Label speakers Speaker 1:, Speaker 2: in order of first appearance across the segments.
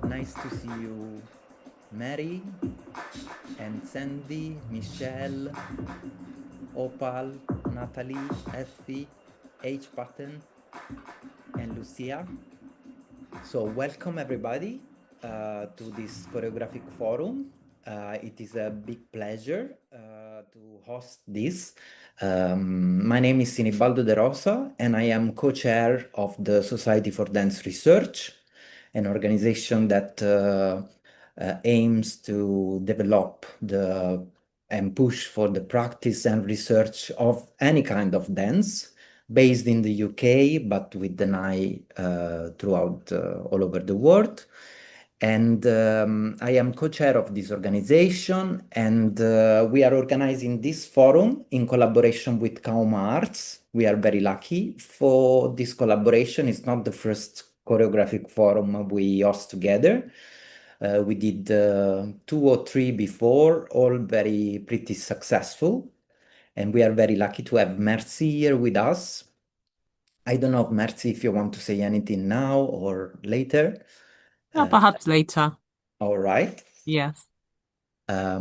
Speaker 1: Nice to see you, Mary and Sandy, Michelle, Opal, Natalie, Effie, H. Patton, and Lucia. So welcome everybody to this choreographic forum. It is a big pleasure to host this. My name is Sinibaldo De Rosa and I am co-chair of the Society for Dance Research, an organization that aims to develop and push for the practice and research of any kind of dance based in the UK, but with an eye throughout all over the world. And I am co-chair of this organization, and we are organizing this forum in collaboration with Kauma Arts. We are very lucky for this collaboration. It's not the first choreographic forum we host together. We did 2 or 3 before, all very pretty successful. And we are very lucky to have Mercy here with us. I don't know, Mercy, if you want to say anything now or later.
Speaker 2: Perhaps later.
Speaker 1: All right.
Speaker 2: Yes.
Speaker 1: I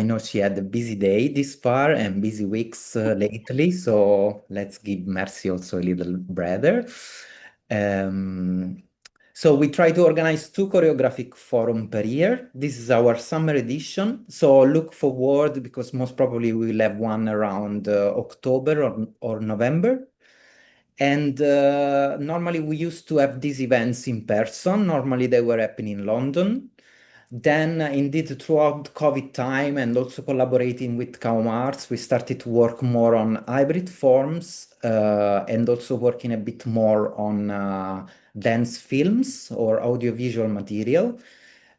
Speaker 1: know she had a busy day this far and busy weeks lately, so let's give Mercy also a little breather. So we try to organize 2 choreographic forum per year. This is our summer edition, so look forward because most probably we will have one around October or November. And normally we used to have these events in person. Normally they were happening in London. Then indeed throughout COVID time and also collaborating with Kauma Arts, we started to work more on hybrid forms and also working a bit more on dance films or audiovisual material.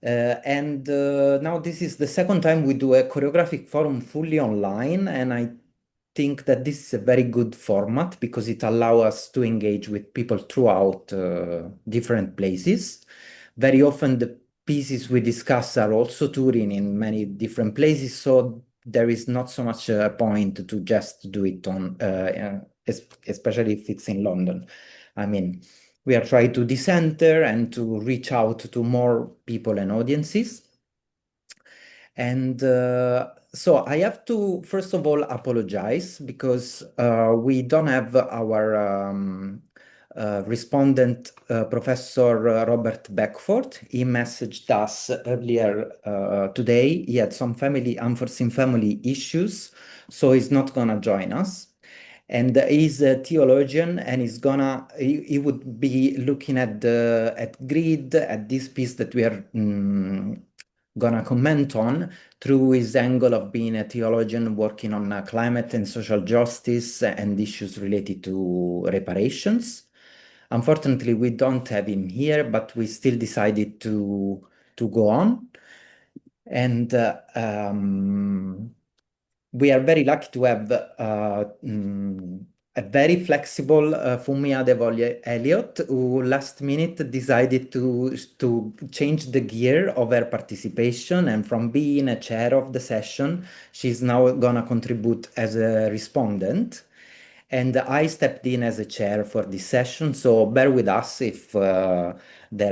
Speaker 1: And now this is the second time we do a choreographic forum fully online, and I think that this is a very good format because it allows us to engage with people throughout different places. Very often the pieces we discuss are also touring in many different places, so there is not so much a point to just do it on, especially if it's in London. I mean, we are trying to decenter and to reach out to more people and audiences. And so I have to, first of all, apologize because we don't have our respondent, Professor Robert Beckford. He messaged us earlier today. He had some unforeseen family issues, so he's not gonna join us. And he's a theologian, and he would be looking at grid, at this piece that we are gonna comment on through his angle of being a theologian working on climate and social justice and issues related to reparations. Unfortunately, we don't have him here, but we still decided to go on. And we are very lucky to have a very flexible Funmi Adewole Elliott, who last minute decided to change the gear of her participation, and from being a chair of the session, she's now gonna contribute as a respondent. And I stepped in as a chair for this session, so bear with us if there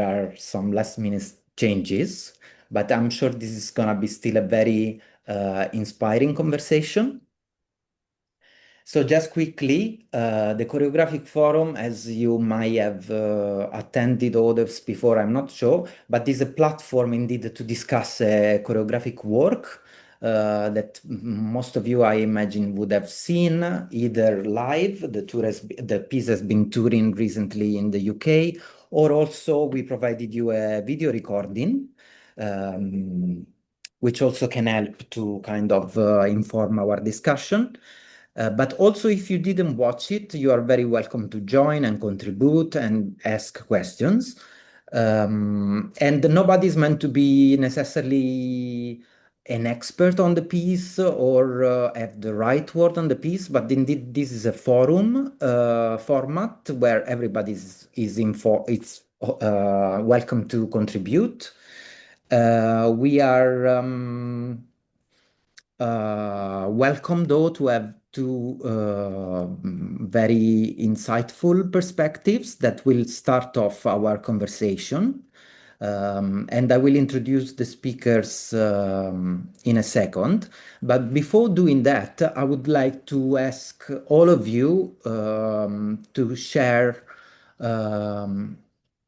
Speaker 1: are some last minute changes, but I'm sure this is gonna be still a very inspiring conversation. So just quickly, the Choreographic Forum, as you might have attended others before, I'm not sure, but is a platform indeed to discuss choreographic work that most of you, I imagine, would have seen either live. The piece has been touring recently in the UK, or also we provided you a video recording, which also can help to kind of inform our discussion. But also, if you didn't watch it, you are very welcome to join and contribute and ask questions. And nobody's meant to be necessarily an expert on the piece or have the right word on the piece, but indeed this is a forum format where everybody is welcome to contribute. We are welcome, though, to have two very insightful perspectives that will start off our conversation. And I will introduce the speakers in a second. But before doing that, I would like to ask all of you to share.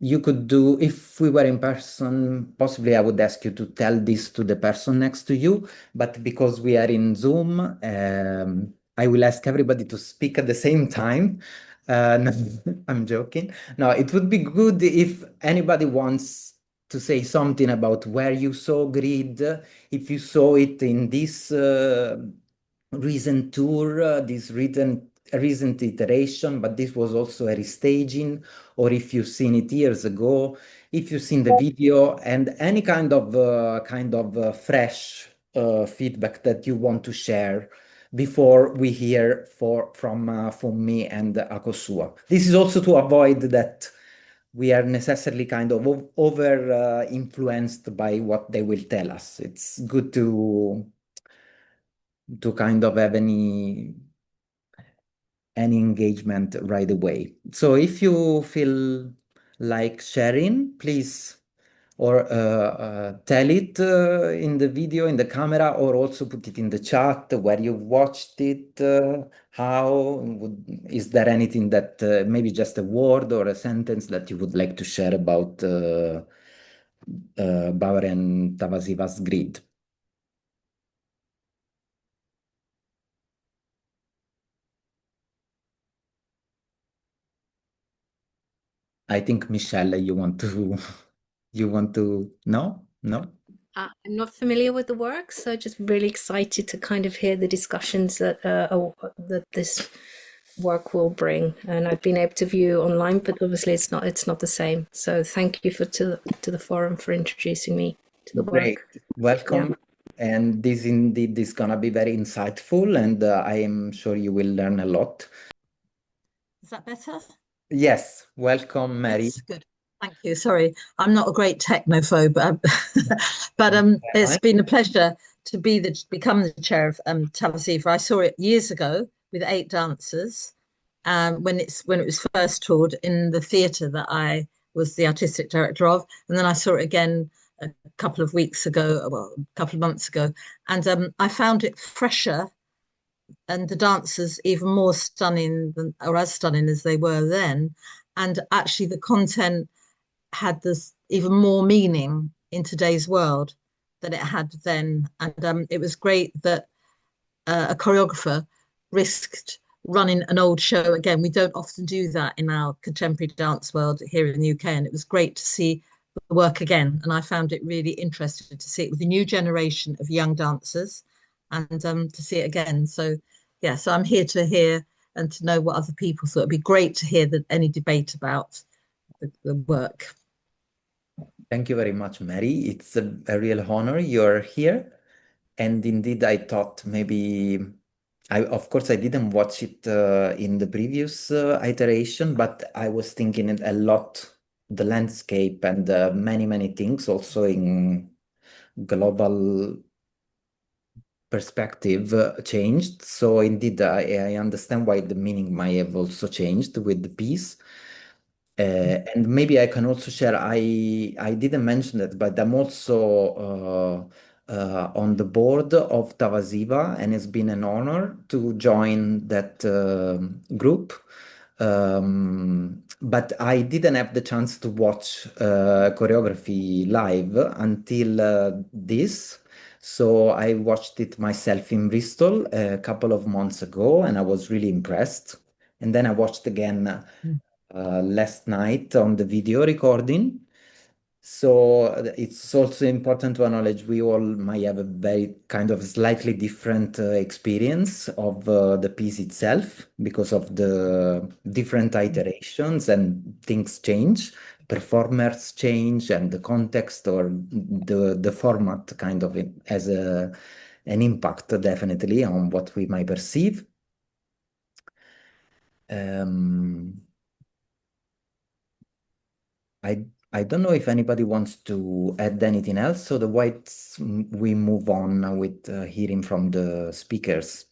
Speaker 1: You could do, if we were in person, possibly I would ask you to tell this to the person next to you. But because we are in Zoom, I will ask everybody to speak at the same time. No, I'm joking. No, it would be good if anybody wants to say something about where you saw grid, if you saw it in this recent tour, this recent iteration, but this was also a restaging, or if you've seen it years ago, if you've seen the video, and any kind of fresh feedback that you want to share before we hear from Funmi and Akosua. This is also to avoid that we are necessarily kind of over influenced by what they will tell us. It's good to kind of have any engagement right away. So if you feel like sharing, please, or tell it in the video, in the camera, or also put it in the chat where you watched it. Is there anything that maybe just a word or a sentence that you would like to share about Bawren Tavaziva's grid? I think Michelle, you want to no?
Speaker 3: I'm not familiar with the work, so just really excited to kind of hear the discussions that that this work will bring. And I've been able to view online, but obviously it's not the same. So thank you to the forum for introducing me to the
Speaker 1: Great.
Speaker 3: work.
Speaker 1: Welcome.
Speaker 3: Yeah.
Speaker 1: And this indeed is gonna be very insightful, and I am sure you will learn a lot.
Speaker 4: Is that better?
Speaker 1: Yes, welcome, Mary.
Speaker 4: Yes, good. Thank you. Sorry, I'm not a great technophobe, but it's been a pleasure to become the chair of Tavaziva. I saw it years ago with 8 dancers, when it was first toured in the theatre that I was the artistic director of, and then I saw it again a couple of weeks ago, well, a couple of months ago, and I found it fresher and the dancers even more stunning than, or as stunning as they were then. And actually, the content had this even more meaning in today's world than it had then. And it was great that a choreographer risked running an old show again. We don't often do that in our contemporary dance world here in the UK. And it was great to see the work again. And I found it really interesting to see it with a new generation of young dancers and to see it again. So, yeah, so I'm here to hear and to know what other people thought. It'd be great to hear any debate about the work.
Speaker 1: Thank you very much, Mary. It's a real honor you're here. And indeed, I thought maybe, of course, I didn't watch it in the previous iteration, but I was thinking it a lot, the landscape and many, many things also in global perspective changed. So indeed, I understand why the meaning might have also changed with the piece. And maybe I can also share, I didn't mention it, but I'm also on the board of Tavaziva, and it's been an honor to join that group. But I didn't have the chance to watch choreography live until this. So I watched it myself in Bristol a couple of months ago, and I was really impressed. And then I watched again last night on the video recording. So it's also important to acknowledge we all might have a very kind of slightly different experience of the piece itself because of the different iterations and things change, performers change, and the context or the format kind of has an impact definitely on what we might perceive. I I don't know if anybody wants to add anything else. So we move on with hearing from the speakers.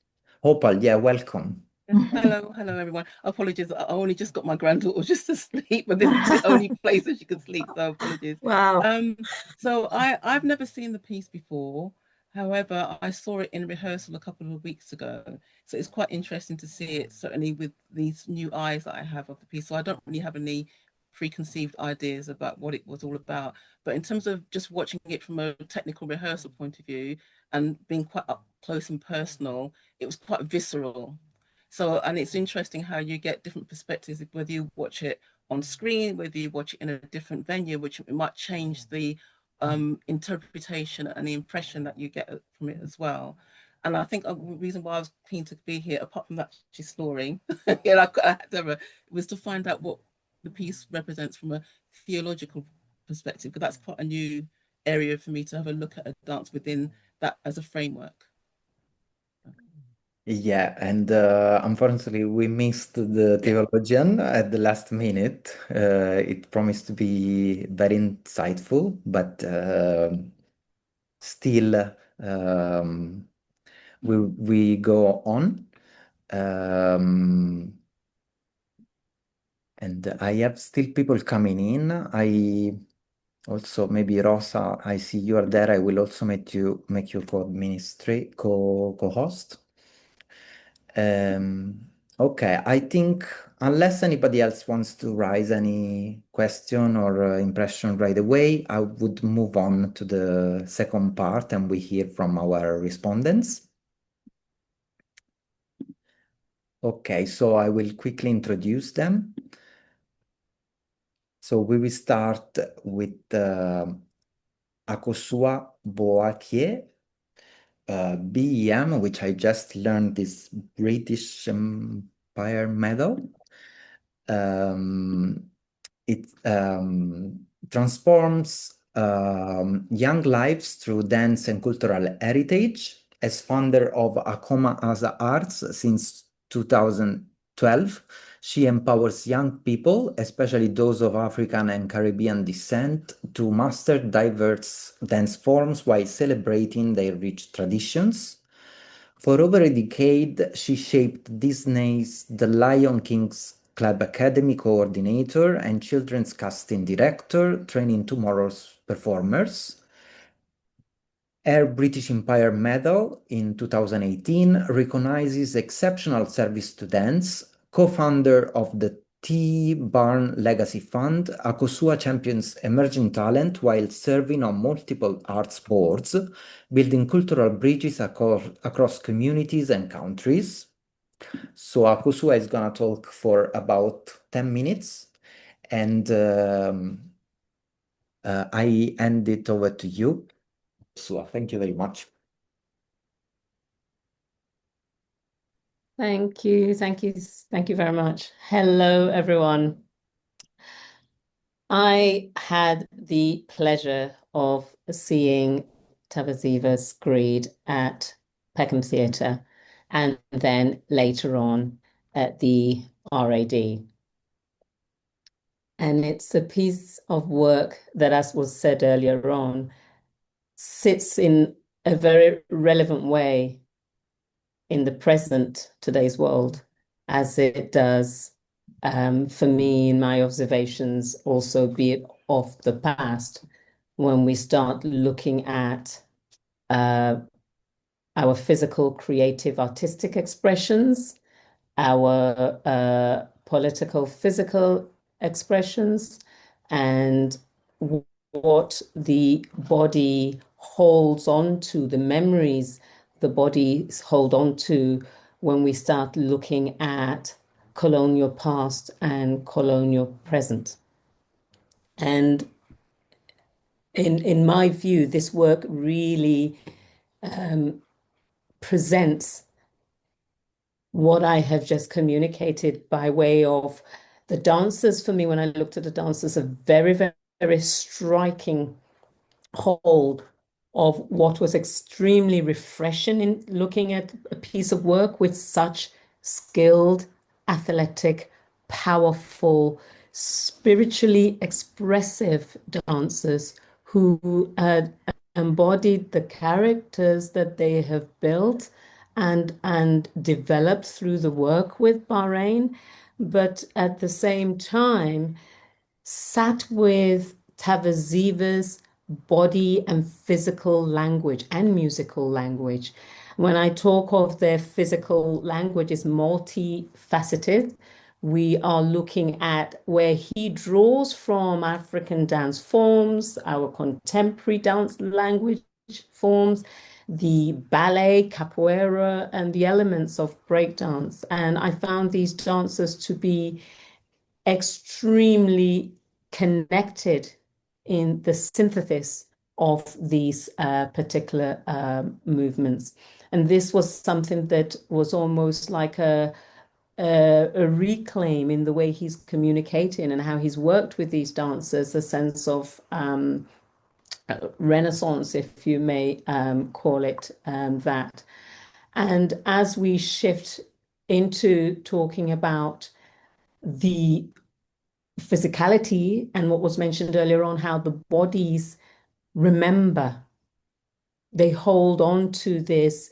Speaker 1: Opal, yeah, welcome.
Speaker 5: Hello, everyone. Apologies, I only just got my granddaughter just to sleep, but this is the only place that she can sleep, so apologies.
Speaker 4: Wow.
Speaker 5: So I've never seen the piece before. However, I saw it in rehearsal a couple of weeks ago. So it's quite interesting to see it, certainly with these new eyes that I have of the piece. So I don't really have any preconceived ideas about what it was all about. But in terms of just watching it from a technical rehearsal point of view and being quite up close and personal, it was quite visceral. So, and it's interesting how you get different perspectives, whether you watch it on screen, whether you watch it in a different venue, which might change the interpretation and the impression that you get from it as well. And I think the reason why I was keen to be here, apart from that she's snoring, was to find out what the piece represents from a theological perspective, because that's quite a new area for me to have a look at a dance within that as a framework.
Speaker 1: Yeah, and unfortunately, we missed the theologian at the last minute. It promised to be very insightful, but still, we go on. And I have still people coming in. I also, maybe Rosa, I see you are there. I will also make you co-host. Okay, I think unless anybody else wants to raise any question or impression right away, I would move on to the second part and we hear from our respondents. Okay, so I will quickly introduce them. So we will start with Akosua Boakye BEM, which I just learned this British Empire medal. It transforms young lives through dance and cultural heritage. As founder of AkomaAsa Arts since 2012, she empowers young people, especially those of African and Caribbean descent, to master diverse dance forms while celebrating their rich traditions. For over a decade, she shaped Disney's The Lion King's Club Academy coordinator and children's casting director, training tomorrow's performers. Her British Empire Medal in 2018 recognizes exceptional service to dance. Co-founder of the Thea Barnes Legacy Fund, Akosua champions emerging talent while serving on multiple arts boards, building cultural bridges across communities and countries. So Akosua is going to talk for about 10 minutes, and I hand it over to you. So thank you very much.
Speaker 2: Thank you very much. Hello, everyone. I had the pleasure of seeing Tavaziva's screed at Peckham Theatre and then later on at the RAD. And it's a piece of work that, as was said earlier on, sits in a very relevant way in the present, today's world, as it does for me in my observations, also be it of the past, when we start looking at our physical, creative, artistic expressions, our political, physical expressions, and what the body holds on to, the memories the bodies hold on to when we start looking at colonial past and colonial present. And in my view, this work really presents what I have just communicated by way of the dancers. For me, when I looked at the dancers, a very, very, very striking hold of what was extremely refreshing in looking at a piece of work with such skilled, athletic, powerful, spiritually expressive dancers who had embodied the characters that they have built and developed through the work with Bawren, but at the same time sat with Tavaziva's body and physical language and musical language. When I talk of their physical language, is multifaceted. We are looking at where he draws from African dance forms, our contemporary dance language forms, the ballet, capoeira, and the elements of breakdance. And I found these dancers to be extremely connected in the synthesis of these particular movements. And this was something that was almost like a reclaim in the way he's communicating and how he's worked with these dancers, a sense of renaissance, if you may call it that. And as we shift into talking about the physicality and what was mentioned earlier on, how the bodies remember, they hold on to this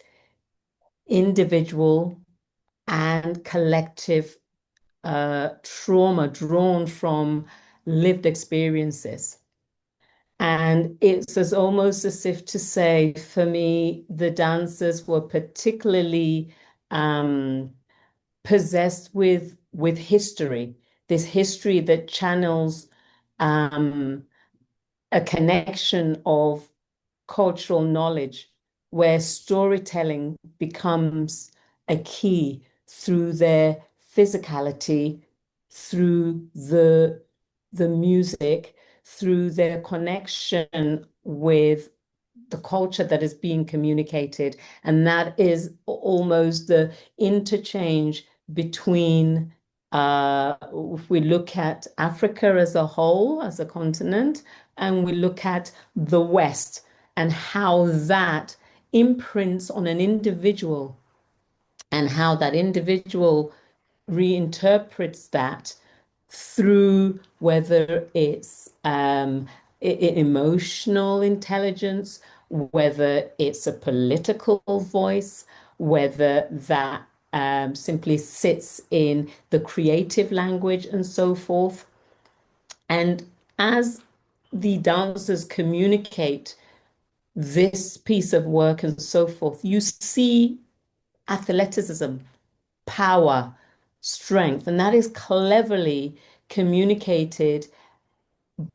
Speaker 2: individual and collective trauma drawn from lived experiences. And it's almost as if to say, for me, the dancers were particularly possessed with history, this history that channels a connection of cultural knowledge, where storytelling becomes a key through their physicality, through the music, through their connection with the culture that is being communicated. And that is almost the interchange between, if we look at Africa as a whole, as a continent, and we look at the West and how that imprints on an individual and how that individual reinterprets that through whether it's emotional intelligence, whether it's a political voice, whether that simply sits in the creative language and so forth. And as the dancers communicate this piece of work and so forth, you see athleticism, power, strength, and that is cleverly communicated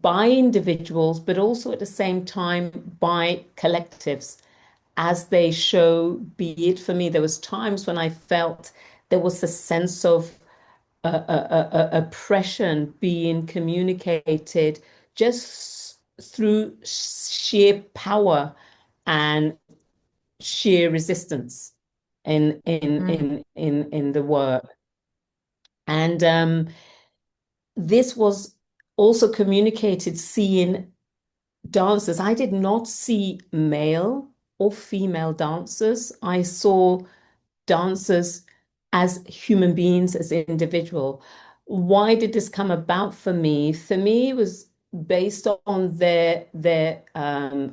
Speaker 2: by individuals, but also at the same time by collectives as they show, be it for me, there was times when I felt there was a sense of oppression being communicated just through sheer power and sheer resistance in the work. And this was also communicated seeing dancers. I did not see male or female dancers. I saw dancers as human beings, as individual. Why did this come about for me? For me, it was based on their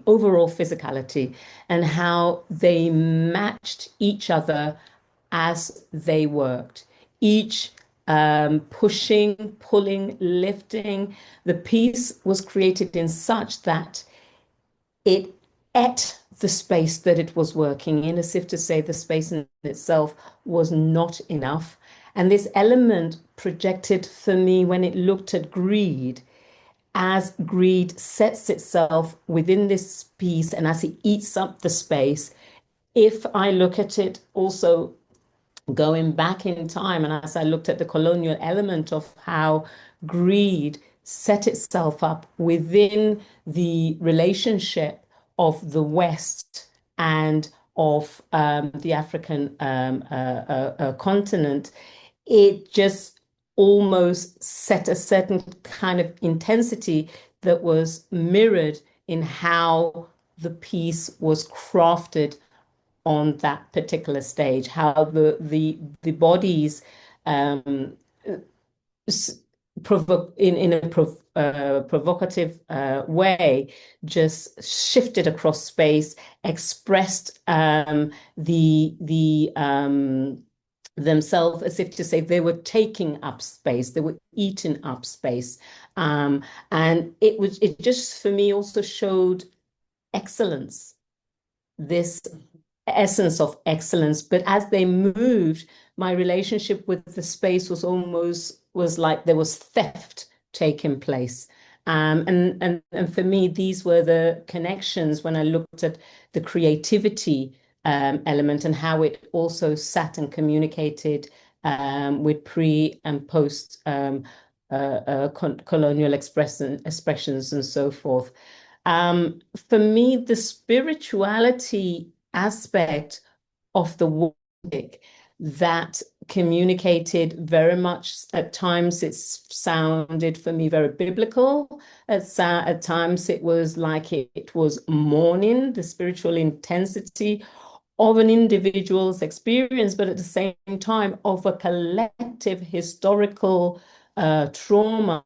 Speaker 2: overall physicality and how they matched each other as they worked. Each pushing, pulling, lifting. The piece was created in such that it ate the space that it was working in, as if to say the space in itself was not enough. And this element projected for me when it looked at greed, as greed sets itself within this piece and as it eats up the space. If I look at it also going back in time, and as I looked at the colonial element of how greed set itself up within the relationship of the West and of the African continent, it just almost set a certain kind of intensity that was mirrored in how the piece was crafted on that particular stage, how the bodies in a provocative way, just shifted across space, expressed themselves as if to say they were taking up space, they were eating up space, and it just for me also showed excellence, this essence of excellence. But as they moved, my relationship with the space was like there was theft taking place. And for me, these were the connections when I looked at the creativity element and how it also sat and communicated with pre and post colonial expressions and so forth. For me, the spirituality aspect of the work that communicated very much, at times it sounded for me very biblical, at times it was like it was mourning the spiritual intensity of an individual's experience, but at the same time of a collective historical trauma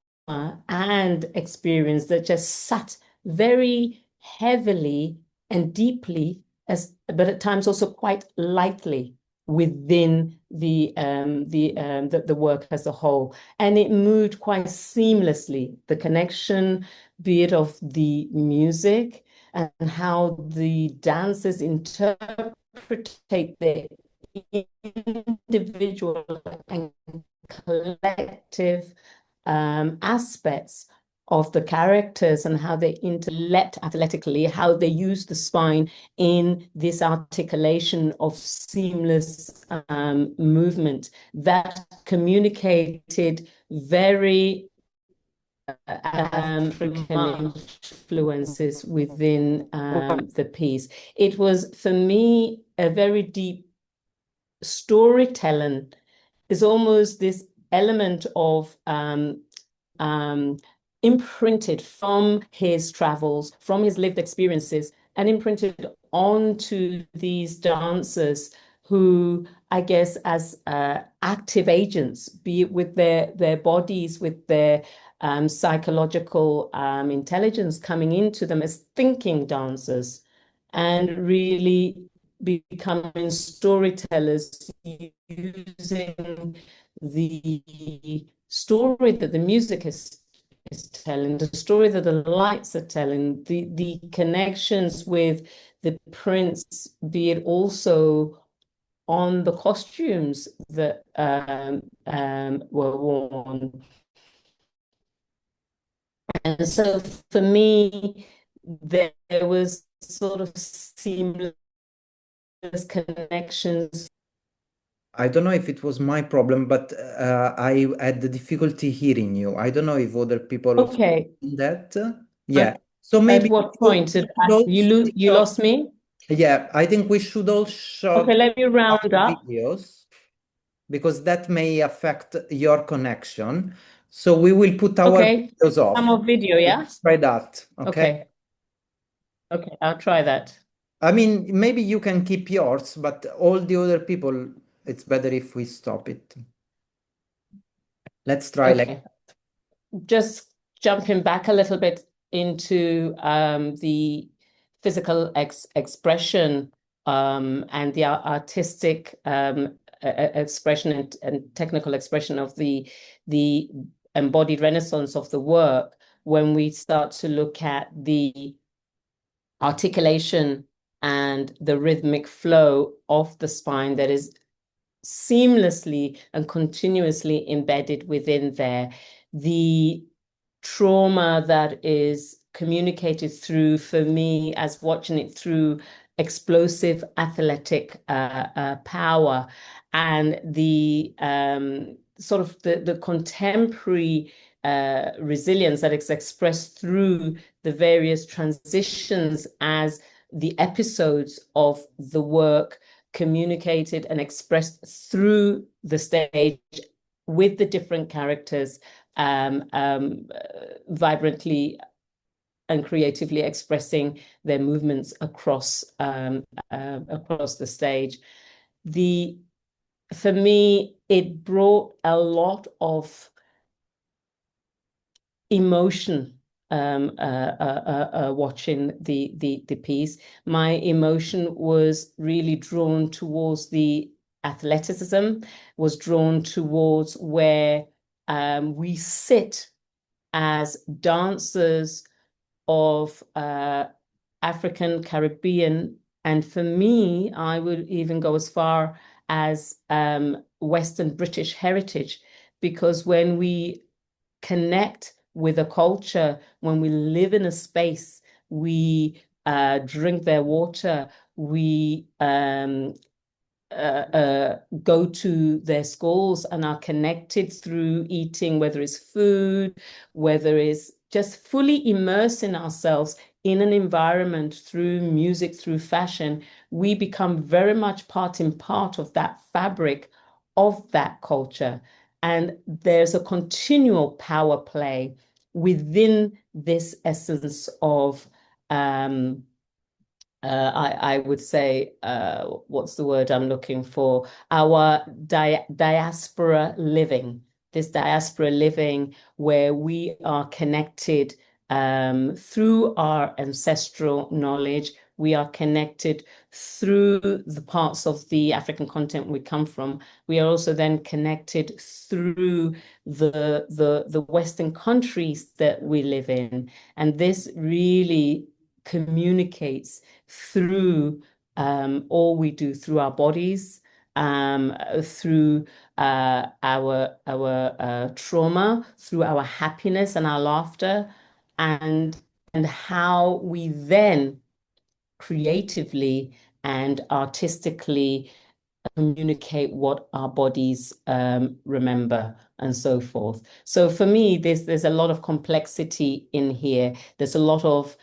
Speaker 2: and experience that just sat very heavily and deeply, but at times also quite lightly within the work as a whole. And it moved quite seamlessly, the connection, be it of the music and how the dancers interpret the individual and collective aspects of the characters and how they intellect athletically, how they use the spine in this articulation of seamless movement that communicated very African influences within the piece. It was, for me, a very deep storytelling. There's almost this element of imprinted from his travels, from his lived experiences, and imprinted onto these dancers who, I guess, as active agents, be it with their bodies, with their psychological intelligence coming into them as thinking dancers, and really becoming storytellers using the story that the music is telling, the story that the lights are telling, the connections with the prints, be it also on the costumes that were worn. And so for me, there was sort of seamless connections.
Speaker 1: I don't know if it was my problem, but I had the difficulty hearing you. I don't know if other people also did that. Yeah. So maybe
Speaker 2: at what point you lost me?
Speaker 1: Yeah, I think we should all show
Speaker 2: Okay, let me round up
Speaker 1: videos because that may affect your connection. So we will put our videos off.
Speaker 2: Some of video, yeah?
Speaker 1: Let's try that. Okay.
Speaker 2: Okay, I'll try that.
Speaker 1: I mean, maybe you can keep yours, but all the other people, it's better if we stop it. Let's try like
Speaker 2: just jumping back a little bit into the physical expression and the artistic expression and technical expression of the embodied renaissance of the work. When we start to look at the articulation and the rhythmic flow of the spine that is seamlessly and continuously embedded within there, the trauma that is communicated through, for me, as watching it through explosive athletic power, and the sort of the contemporary resilience that is expressed through the various transitions as the episodes of the work communicated and expressed through the stage with the different characters vibrantly and creatively expressing their movements across the stage. For me, it brought a lot of emotion watching the piece. My emotion was really drawn towards the athleticism, was drawn towards where we sit as dancers of African, Caribbean, and for me, I would even go as far as Western British heritage, because when we connect with a culture, when we live in a space, we drink their water, we go to their schools and are connected through eating, whether it's food, whether it's just fully immersing ourselves in an environment through music, through fashion, we become very much part of that fabric of that culture. And there's a continual power play within this essence of I would say, what's the word I'm looking for? Our diaspora living, this diaspora living where we are connected through our ancestral knowledge. We are connected through the parts of the African continent we come from. We are also then connected through the Western countries that we live in. And this really communicates through all we do, through our bodies, through our trauma, through our happiness and our laughter, and how we then creatively and artistically communicate what our bodies remember and so forth. So for me, there's a lot of complexity in here. There's a lot of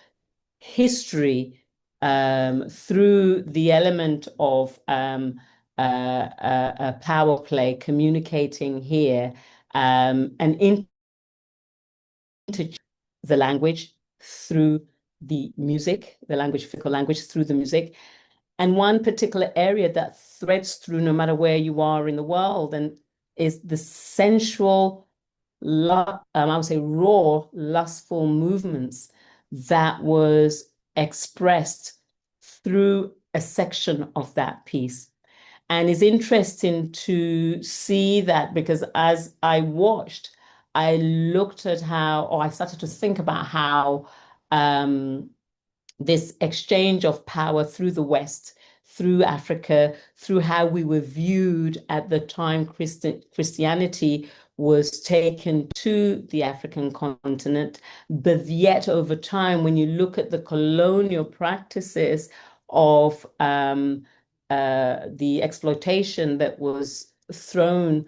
Speaker 2: history through the element of a power play communicating here and into the language through the music, the language, physical language through the music. And one particular area that threads through no matter where you are in the world and is the sensual, I would say raw, lustful movements that was expressed through a section of that piece. And it's interesting to see that because as I watched, I looked at how, or I started to think about how this exchange of power through the West, through Africa, through how we were viewed at the time Christianity was taken to the African continent. But yet over time, when you look at the colonial practices of the exploitation that was thrown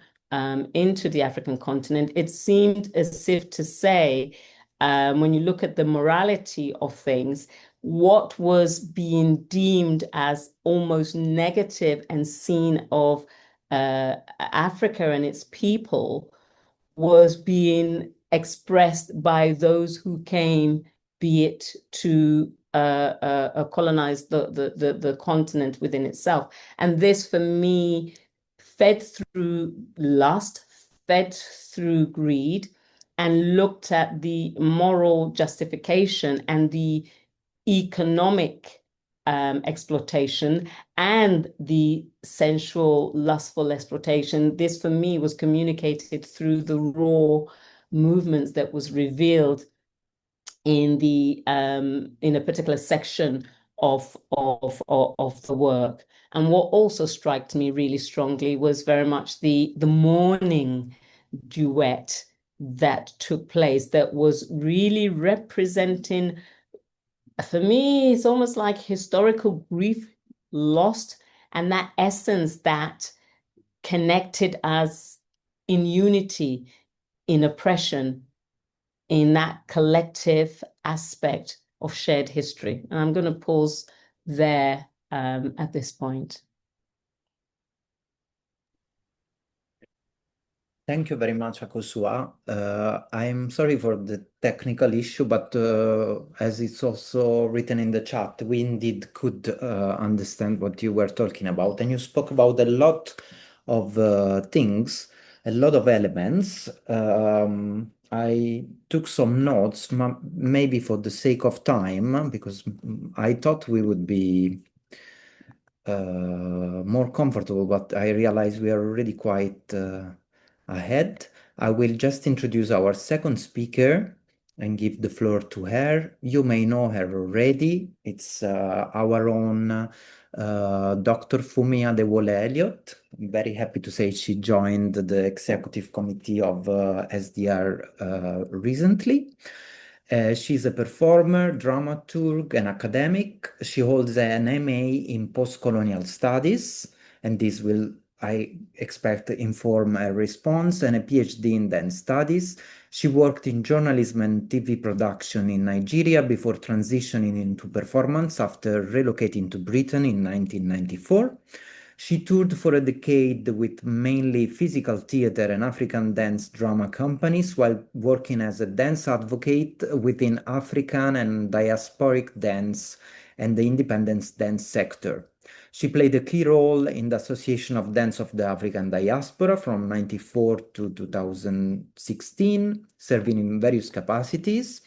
Speaker 2: into the African continent, it seemed as if to say, when you look at the morality of things, what was being deemed as almost negative and seen of Africa and its people was being expressed by those who came, be it to colonize the continent within itself. And this, for me, fed through lust, fed through greed, and looked at the moral justification and the economic exploitation and the sensual, lustful exploitation. This, for me, was communicated through the raw movements that was revealed in the in a particular section of the work. And what also struck me really strongly was very much the mourning duet that took place, that was really representing, for me, it's almost like historical grief lost, and that essence that connected us in unity, in oppression, in that collective aspect of shared history. And I'm going to pause there at this point.
Speaker 1: Thank you very much, Akosua. I'm sorry for the technical issue, but as it's also written in the chat, we indeed could understand what you were talking about. And you spoke about a lot of things, a lot of elements. I took some notes, maybe for the sake of time, because I thought we would be more comfortable, but I realize we are already quite ahead. I will just introduce our second speaker and give the floor to her. You may know her already. It's our own Dr. Funmi Adewole Elliott. I'm very happy to say she joined the executive committee of SDR recently. She's a performer, dramaturg, and academic. She holds an MA in post-colonial studies, and this will, I expect, inform a response, and a PhD in dance studies. She worked in journalism and TV production in Nigeria before transitioning into performance after relocating to Britain in 1994. She toured for a decade with mainly physical theater and African dance drama companies while working as a dance advocate within African and diasporic dance and the independent dance sector. She played a key role in the Association of Dance of the African Diaspora from 1994 to 2016, serving in various capacities.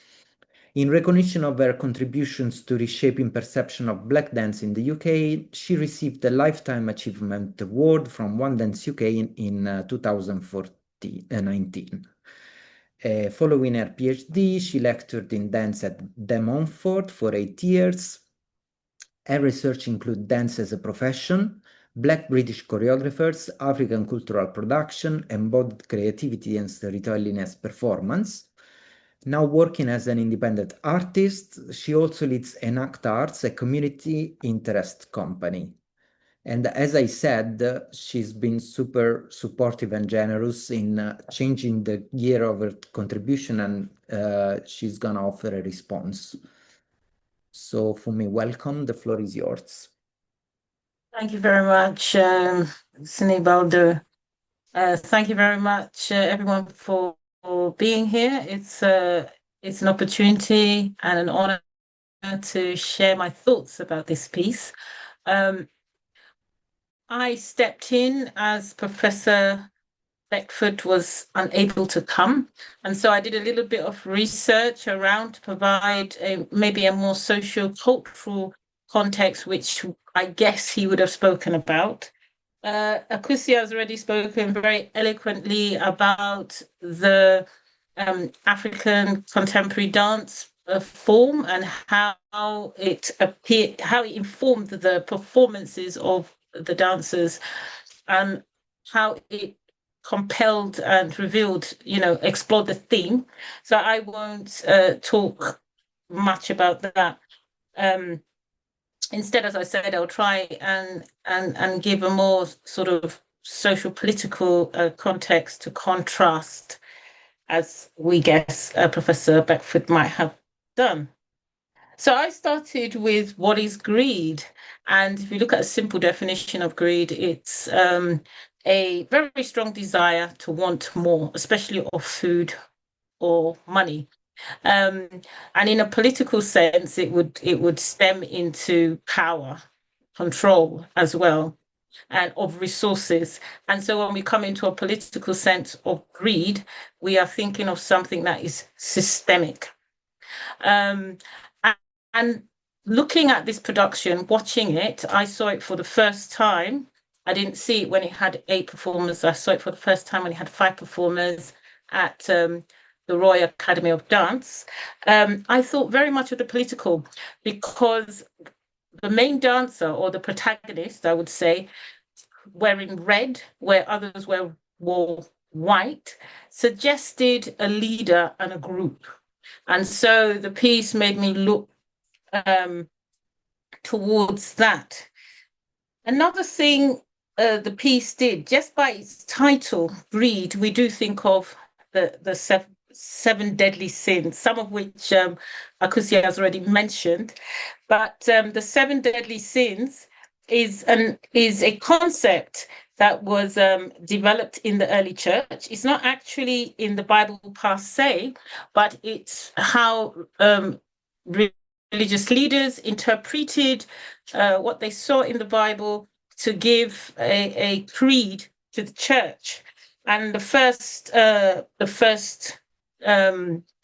Speaker 1: In recognition of her contributions to reshaping perception of Black dance in the UK, she received the Lifetime Achievement Award from One Dance UK in 2019. Following her PhD, she lectured in dance at De Montfort for 8 years. Her research includes dance as a profession, Black British choreographers, African cultural production, embodied creativity and storytelling as performance. Now working as an independent artist, she also leads Enact Arts, a community interest company. And as I said, she's been super supportive and generous in changing the gear of her contribution, and she's gonna offer a response. So Funmi, welcome, the floor is yours.
Speaker 6: Thank you very much, Sinibaldo. Thank you very much, everyone, for being here. It's an opportunity and an honor to share my thoughts about this piece. I stepped in as Professor Beckford was unable to come, and so I did a little bit of research around to provide maybe a more socio-cultural context, which I guess he would have spoken about. Akosua has already spoken very eloquently about the African contemporary dance form and how it appeared, how it informed the performances of the dancers, and how it compelled and revealed, explored the theme. So I won't talk much about that. Instead, as I said, I'll try and give a more sort of social political context to contrast, as we guess Professor Beckford might have done. So I started with what is greed. And if you look at a simple definition of greed, it's a very strong desire to want more, especially of food or money. And in a political sense, it would stem into power, control as well, and of resources. And so when we come into a political sense of greed, we are thinking of something that is systemic. And looking at this production, watching it, I saw it for the first time. I didn't see it when it had 8 performers. I saw it for the first time when it had 5 performers at the Royal Academy of Dance. I thought very much of the political, because the main dancer, or the protagonist, I would say, wearing red where others wore white, suggested a leader and a group. And so the piece made me look towards that. Another thing the piece did, just by its title, Greed, we do think of the seven deadly sins, some of which Akosua has already mentioned. But the 7 deadly sins is a concept that was developed in the early church. It's not actually in the Bible per se, but it's how religious leaders interpreted what they saw in the Bible to give a creed to the church. And the first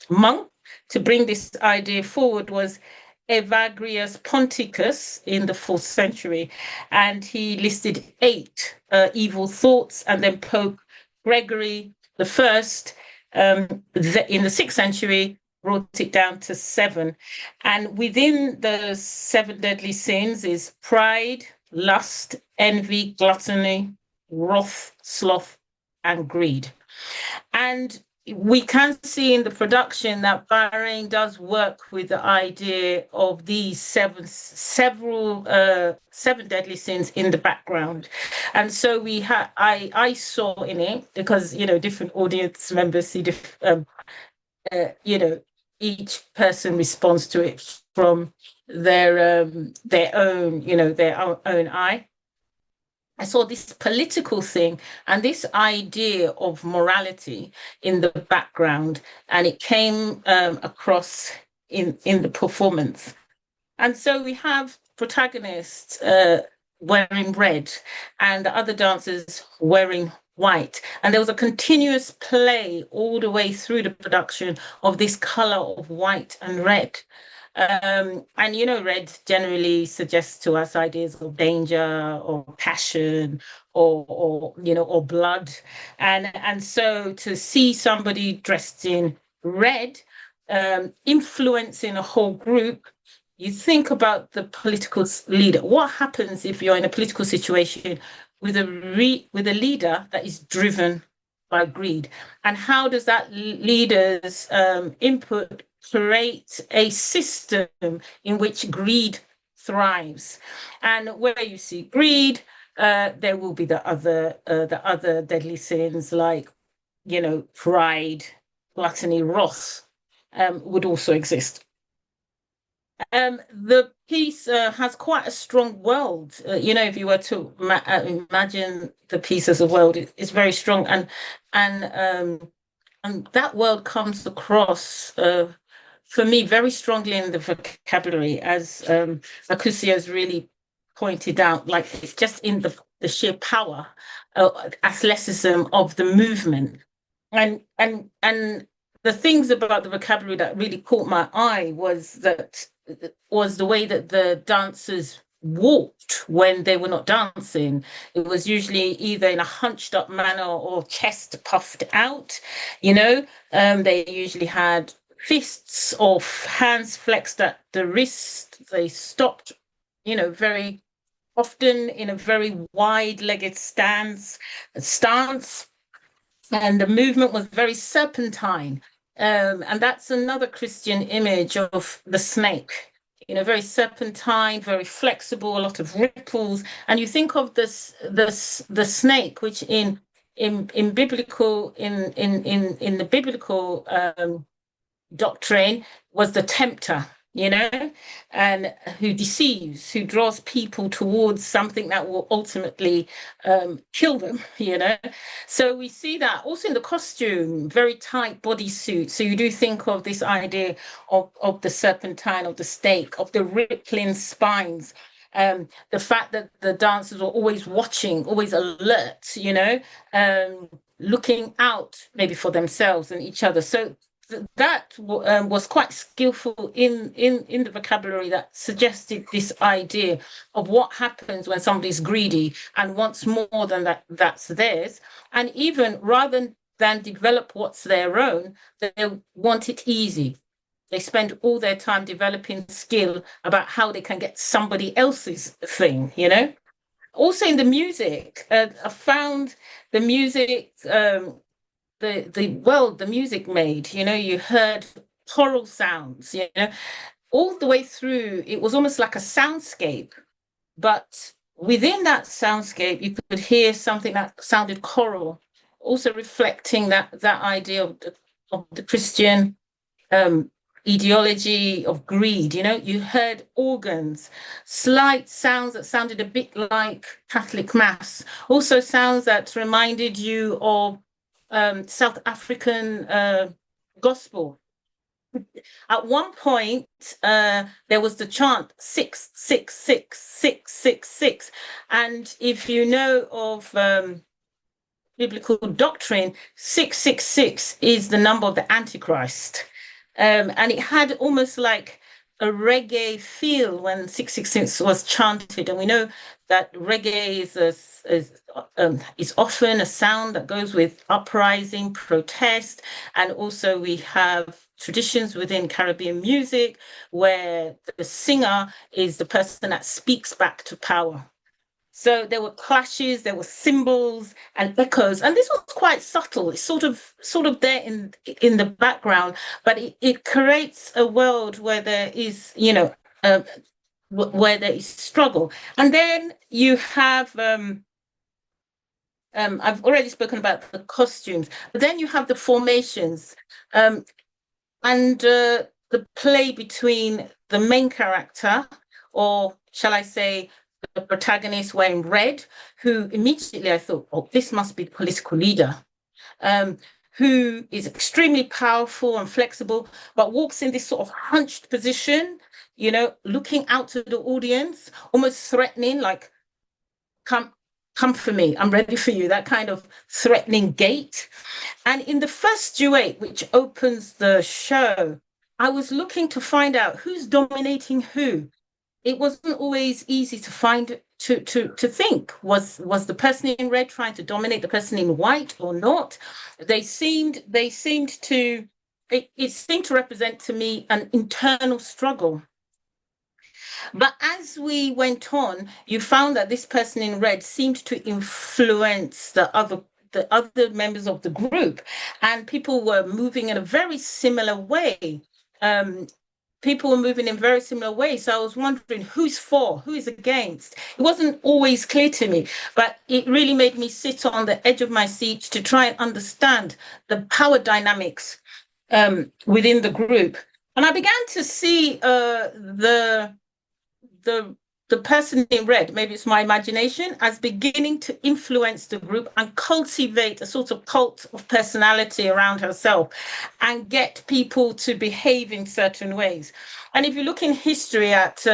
Speaker 6: monk to bring this idea forward was Evagrius Ponticus in the 4th century, and he listed 8 evil thoughts, and then Pope Gregory the First in the 6th century brought it down to 7. And within the 7 deadly sins is pride, lust, envy, gluttony, wrath, sloth, and greed. And we can see in the production that Bawren does work with the idea of these 7 deadly sins in the background. And so I saw in it, because different audience members see different, each person responds to it from their own own eye. I saw this political thing and this idea of morality in the background, and it came across in the performance. And so we have protagonists wearing red and the other dancers wearing white. And there was a continuous play all the way through the production of this color of white and red. And red generally suggests to us ideas of danger or passion or blood. And so to see somebody dressed in red influencing a whole group, you think about the political leader. What happens if you're in a political situation with a leader that is driven by greed? And how does that leader's input create a system in which greed thrives? And where you see greed, there will be the other deadly sins like pride, gluttony, wrath would also exist. The piece has quite a strong world. If you were to imagine the piece as a world, it's very strong, and that world comes across for me very strongly in the vocabulary, as Akosua has really pointed out. Like, it's just in the sheer power, athleticism of the movement, and the things about the vocabulary that really caught my eye was the way that the dancers walked when they were not dancing. It was usually either in a hunched up manner or chest puffed out. They usually had fists or hands flexed at the wrist. They stopped, very often in a very wide-legged stance, and the movement was very serpentine. And that's another Christian image of the snake, very serpentine, very flexible, a lot of ripples. And you think of the snake, which in biblical in the biblical doctrine was the tempter, and who deceives, who draws people towards something that will ultimately kill them, So we see that also in the costume, very tight bodysuit. So you do think of this idea of the serpentine, of the stake, of the rippling spines, the fact that the dancers were always watching, always alert, looking out maybe for themselves and each other. So that was quite skillful in the vocabulary that suggested this idea of what happens when somebody's greedy and wants more than that's theirs. And even rather than develop what's their own, they want it easy. They spend all their time developing skill about how they can get somebody else's thing, Also in the music, I found the music... the music made, you heard choral sounds, all the way through. It was almost like a soundscape, but within that soundscape, you could hear something that sounded choral, also reflecting that idea of the Christian ideology of greed. You heard organs, slight sounds that sounded a bit like Catholic Mass, also sounds that reminded you of South African gospel. At one point, there was the chant 666 666, and if you know of biblical doctrine, 666 is the number of the Antichrist. And it had almost like a reggae feel when 666 was chanted. And we know that reggae is often a sound that goes with uprising, protest. And also we have traditions within Caribbean music where the singer is the person that speaks back to power. So there were clashes, there were cymbals and echoes, and this was quite subtle. It's sort of there in the background, but it creates a world where there is, where there is struggle. And then you have, I've already spoken about the costumes, but then you have the formations, and the play between the main character, or shall I say, the protagonist wearing red, who immediately I thought, oh, this must be the political leader, who is extremely powerful and flexible, but walks in this sort of hunched position, looking out to the audience, almost threatening, like, come for me, I'm ready for you, that kind of threatening gait. And in the first duet, which opens the show, I was looking to find out who's dominating who. It wasn't always easy to find, to think, was the person in red trying to dominate the person in white or not? It seemed to represent to me an internal struggle. But as we went on, you found that this person in red seemed to influence the other members of the group, and people were moving in a very similar way. People were moving in very similar ways. So I was wondering who's for, who is against. It wasn't always clear to me, but it really made me sit on the edge of my seat to try and understand the power dynamics within the group. And I began to see the person in red, maybe it's my imagination, as beginning to influence the group and cultivate a sort of cult of personality around herself and get people to behave in certain ways. And if you look in history at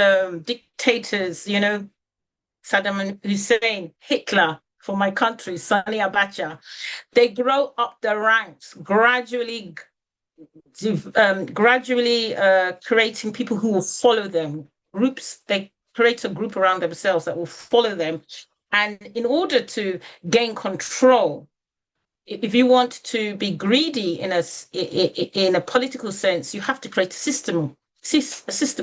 Speaker 6: dictators, Saddam Hussein, Hitler, for my country, Sani Abacha, they grow up the ranks, gradually creating people who will follow them, groups. They create a group around themselves that will follow them. And in order to gain control, if you want to be greedy in a political sense, you have to create a system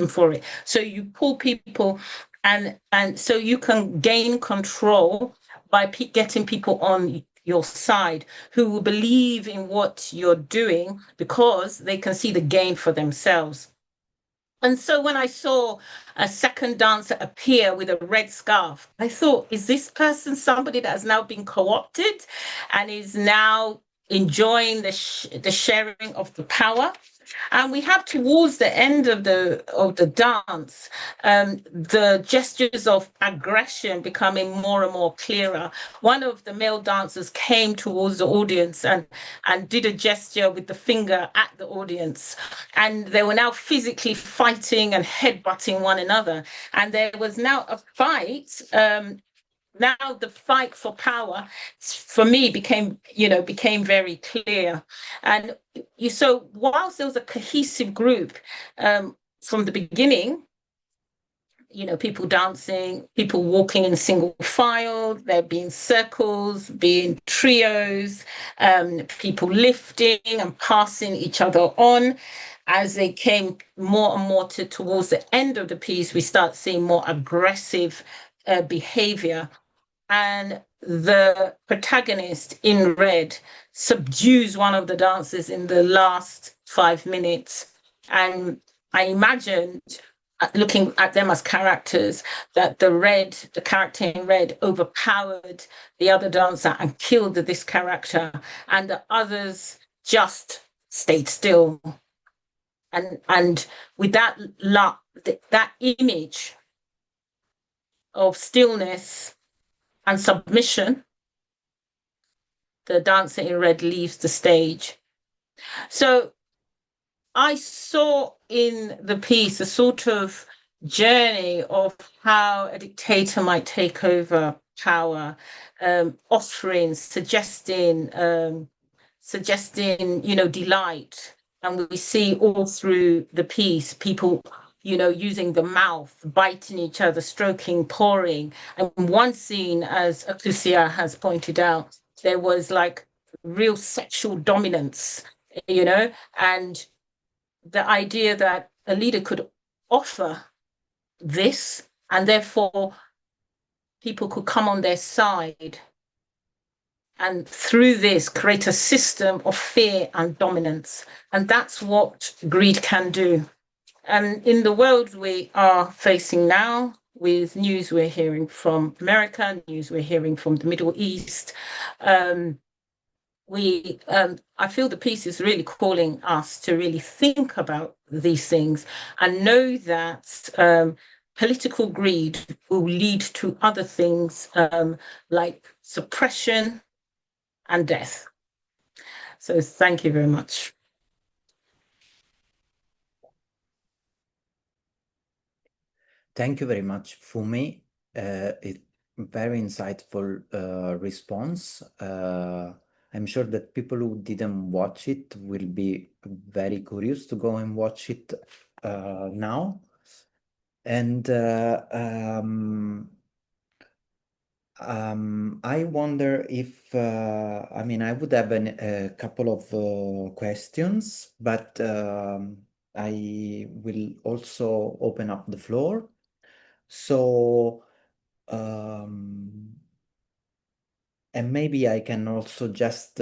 Speaker 6: for it. So you pull people, and so you can gain control by getting people on your side who will believe in what you're doing because they can see the gain for themselves. And so when I saw a second dancer appear with a red scarf, I thought, is this person somebody that has now been co-opted and is now enjoying the sharing of the power? And we have towards the end of the dance, the gestures of aggression becoming more and more clearer. One of the male dancers came towards the audience and did a gesture with the finger at the audience. And they were now physically fighting and headbutting one another. And there was now a fight. Now the fight for power, for me, became very clear. And so whilst there was a cohesive group from the beginning, people dancing, people walking in single file, there being circles, being trios, people lifting and passing each other on. As they came more and more towards the end of the piece, we start seeing more aggressive behavior. And the protagonist in red subdues one of the dancers in the last 5 minutes. And I imagined, looking at them as characters, that the character in red overpowered the other dancer and killed this character, and the others just stayed still. And with that image of stillness and submission, the dancer in red leaves the stage. So I saw in the piece a sort of journey of how a dictator might take over power, offering, suggesting, delight. And we see all through the piece people, using the mouth, biting each other, stroking, pouring. And one scene, as Akosua has pointed out, there was like real sexual dominance, and the idea that a leader could offer this, and therefore people could come on their side, and through this create a system of fear and dominance. And that's what greed can do. And in the world we are facing now, with news we're hearing from America, news we're hearing from the Middle East, I feel the piece is really calling us to really think about these things and know that political greed will lead to other things, like suppression and death. So thank you very much.
Speaker 1: Thank you very much, Funmi. It's very insightful response. I'm sure that people who didn't watch it will be very curious to go and watch it now. And I wonder if, I mean, I would have a couple of questions, but I will also open up the floor. So, and maybe I can also just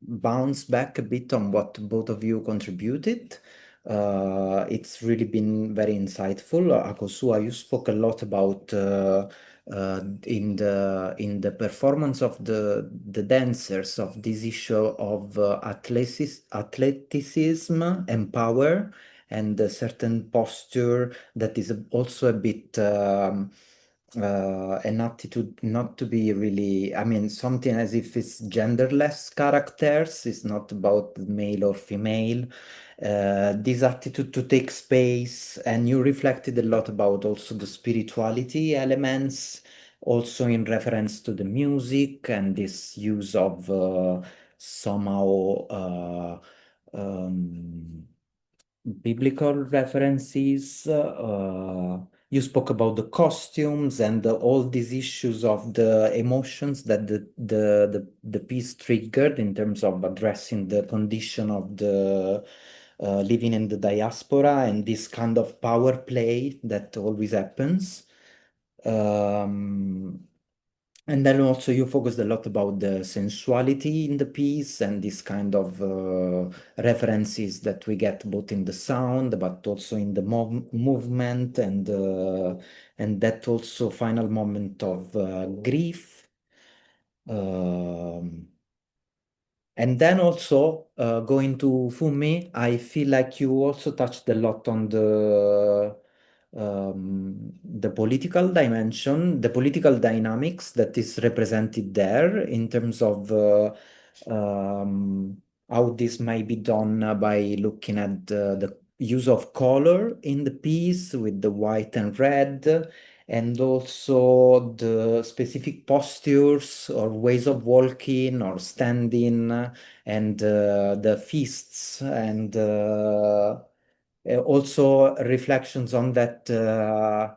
Speaker 1: bounce back a bit on what both of you contributed. It's really been very insightful. Akosua, you spoke a lot about in the performance of the dancers of this issue of athleticism and power, and a certain posture that is also a bit an attitude not to be really, I mean, something as if it's genderless characters, it's not about male or female. This attitude to take space, and you reflected a lot about also the spirituality elements, also in reference to the music and this use of somehow biblical references. You spoke about the costumes and all these issues of the emotions that the piece triggered in terms of addressing the condition of the living in the diaspora and this kind of power play that always happens. And then also you focused a lot about the sensuality in the piece and this kind of references that we get both in the sound, but also in the movement and that also final moment of grief. And then also going to Funmi, I feel like you also touched a lot on the political dimension, the political dynamics that is represented there in terms of how this might be done by looking at the use of color in the piece with the white and red, and also the specific postures or ways of walking or standing, and the fists, and also reflections on that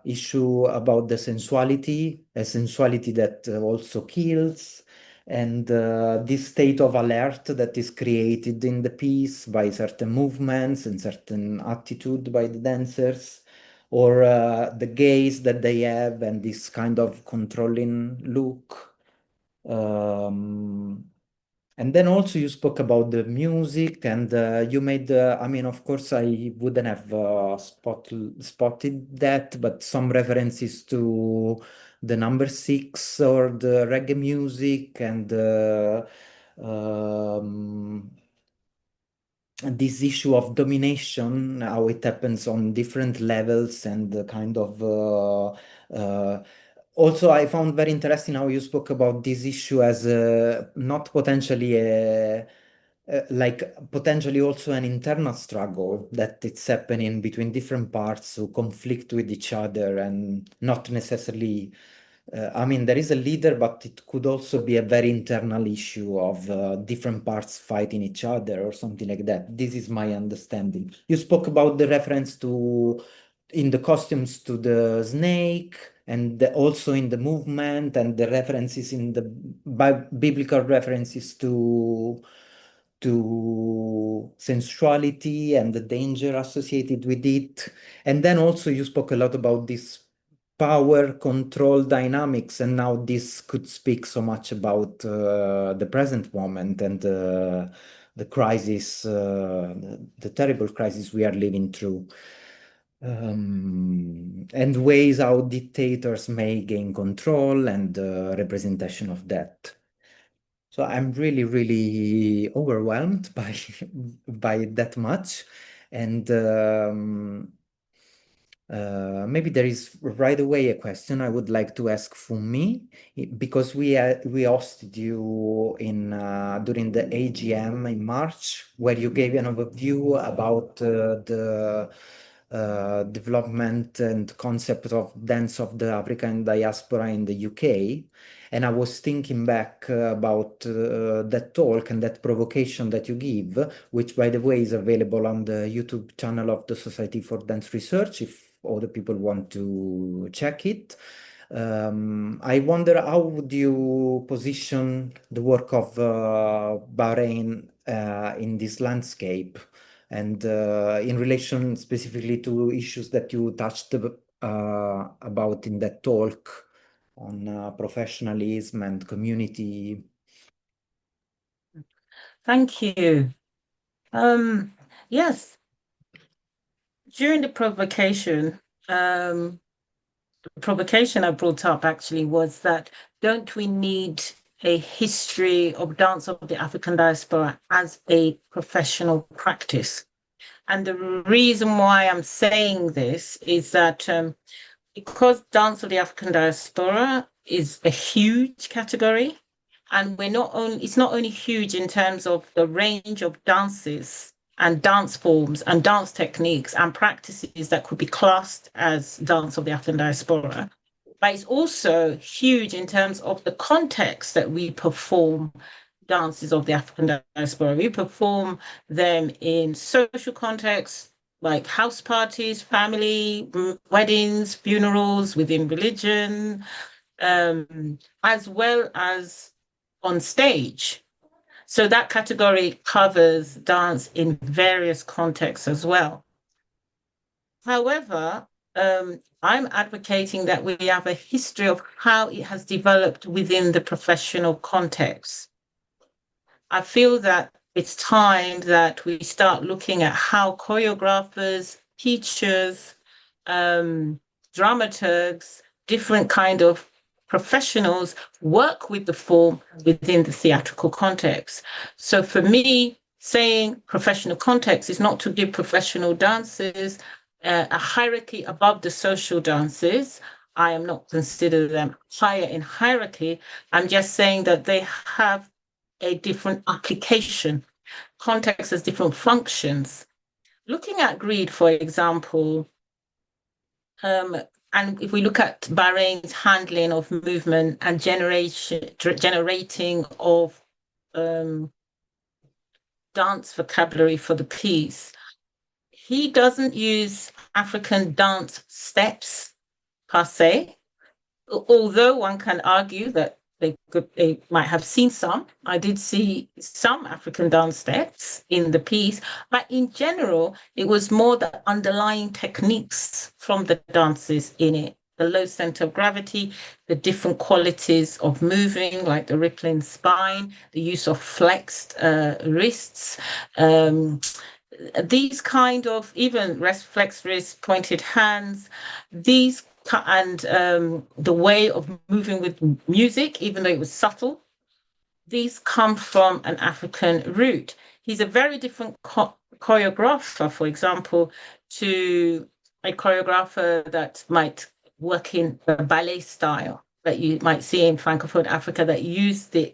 Speaker 1: issue about the sensuality, a sensuality that also kills, and this state of alert that is created in the piece by certain movements and certain attitude by the dancers, or the gaze that they have and this kind of controlling look. And then also you spoke about the music, and you made, I mean, of course, I wouldn't have spotted that, but some references to the number 6 or the reggae music, and this issue of domination, how it happens on different levels, and the kind of also, I found very interesting how you spoke about this issue as not potentially like potentially also an internal struggle that it's happening between different parts who conflict with each other and not necessarily. I mean, there is a leader, but it could also be a very internal issue of different parts fighting each other or something like that. This is my understanding. You spoke about the reference to in the costumes to the snake and also in the movement and the references in the biblical references to sensuality and the danger associated with it. And then also you spoke a lot about this power control dynamics, and now this could speak so much about the present moment and the crisis, the terrible crisis we are living through. And ways how dictators may gain control and representation of that. So I'm really, really overwhelmed by by that much, and maybe there is right away a question I would like to ask Funmi, because we hosted you in during the AGM in March, where you gave an overview about the development and concept of dance of the African diaspora in the UK. And I was thinking back about that talk and that provocation that you give, which, by the way, is available on the YouTube channel of the Society for Dance Research, if other people want to check it. I wonder, how would you position the work of Bawren in this landscape, and in relation specifically to issues that you touched about in that talk on professionalism and community?
Speaker 6: Thank you. Yes, during the provocation I brought up actually was that, don't we need a history of dance of the African diaspora as a professional practice? And the reason why I'm saying this is that because dance of the African diaspora is a huge category, and it's not only huge in terms of the range of dances and dance forms and dance techniques and practices that could be classed as dance of the African diaspora, but it's also huge in terms of the context that we perform dances of the African diaspora. We perform them in social contexts like house parties, family, weddings, funerals, within religion, as well as on stage. So that category covers dance in various contexts as well. However, I'm advocating that we have a history of how it has developed within the professional context. I feel that it's time that we start looking at how choreographers, teachers, dramaturgs, different kind of professionals work with the form within the theatrical context. So for me, saying professional context is not to give professional dancers a hierarchy above the social dances. I am not considering them higher in hierarchy. I'm just saying that they have a different application. Context has different functions. Looking at greed, for example, and if we look at Bawren's handling of movement and generating of dance vocabulary for the piece, he doesn't use African dance steps per se, although one can argue that they might have seen some. I did see some African dance steps in the piece, but in general, it was more the underlying techniques from the dances in it. The low center of gravity, the different qualities of moving, like the rippling spine, the use of flexed wrists, these kind of even flexed wrists, pointed hands, these and the way of moving with music, even though it was subtle, these come from an African root. He's a very different choreographer, for example, to a choreographer that might work in the ballet style, that you might see in Francophone Africa that use the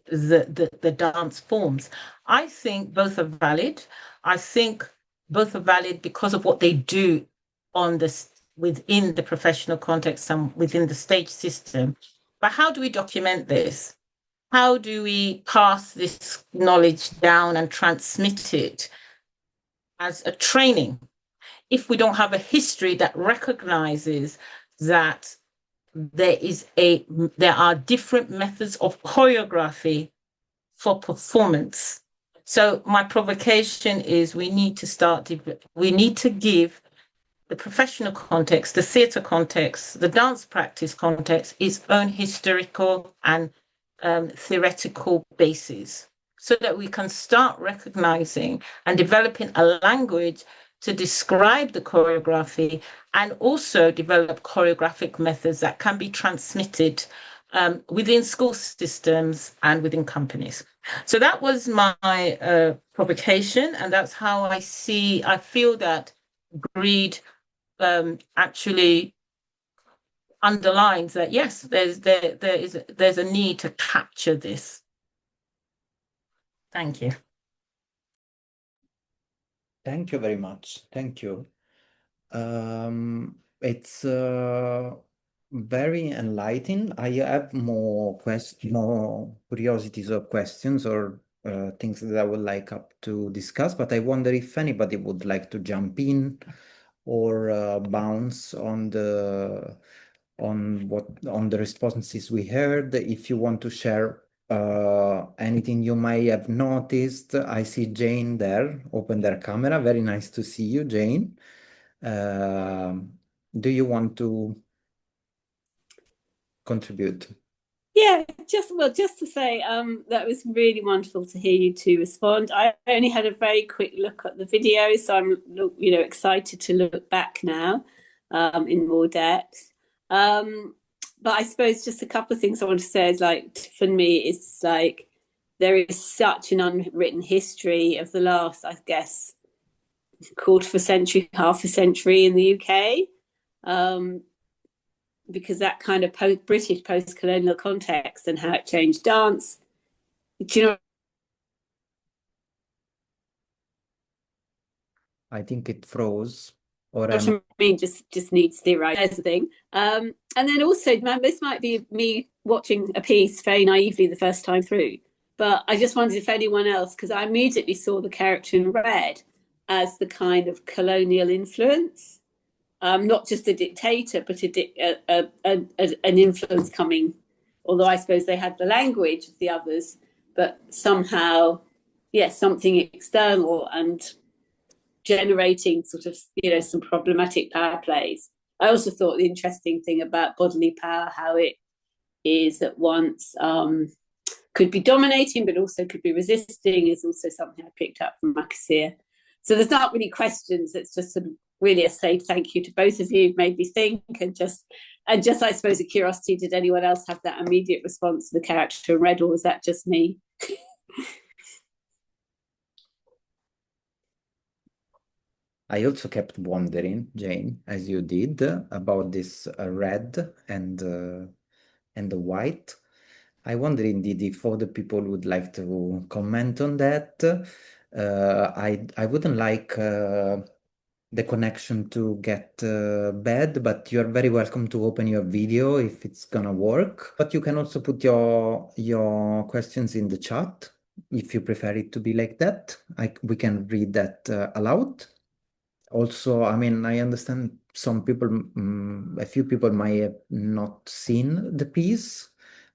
Speaker 6: dance forms. I think both are valid. I think both are valid because of what they do on this within the professional context and within the stage system. But how do we document this? How do we pass this knowledge down and transmit it as a training if we don't have a history that recognizes that there are different methods of choreography for performance? So my provocation is we need to give the professional context, the theatre context, the dance practice context, its own historical and theoretical basis, so that we can start recognizing and developing a language to describe the choreography and also develop choreographic methods that can be transmitted within school systems and within companies. So that was my provocation, and that's how I feel that greed actually underlines that, yes, there's a need to capture this. Thank you.
Speaker 1: Thank you very much. Thank you. It's very enlightening. I have more curiosities or questions or things that I would like to discuss, but I wonder if anybody would like to jump in or bounce on the responses we heard. If you want to share anything you might have noticed. I see Jane there, open their camera. Very nice to see you, Jane. Do you want to contribute?
Speaker 7: Yeah, just to say that was really wonderful to hear you two respond. I only had a very quick look at the video, so I'm excited to look back now in more depth. But I suppose just a couple of things I want to say is, like, for me, it's like there is such an unwritten history of the last, I guess, quarter of a century, half a century in the UK. Because that kind of British post-colonial context and how it changed dance. Do you know?
Speaker 1: I think it froze. Or
Speaker 7: I mean, just needs theorizing. And then also, this might be me watching a piece very naively the first time through, but I just wondered if anyone else, because I immediately saw the character in red as the kind of colonial influence. Not just a dictator, but an influence coming, although I suppose they had the language of the others, but somehow, yes, something external and generating sort of, some problematic power plays. I also thought the interesting thing about bodily power, how it is at once could be dominating, but also could be resisting, is also something I picked up from Akosua. So there's not really questions. It's just really a say thank you to both of you. Made me think, and just I suppose a curiosity. Did anyone else have that immediate response to the character in red, or was that just me?
Speaker 1: I also kept wondering, Jane, as you did, about this red and the white. I wonder indeed if other people would like to comment on that. I wouldn't like the connection to get bad, but you're very welcome to open your video if it's gonna work. But you can also put your questions in the chat if you prefer it to be like that. We can read that aloud. Also, I mean, I understand some people, a few people might have not seen the piece,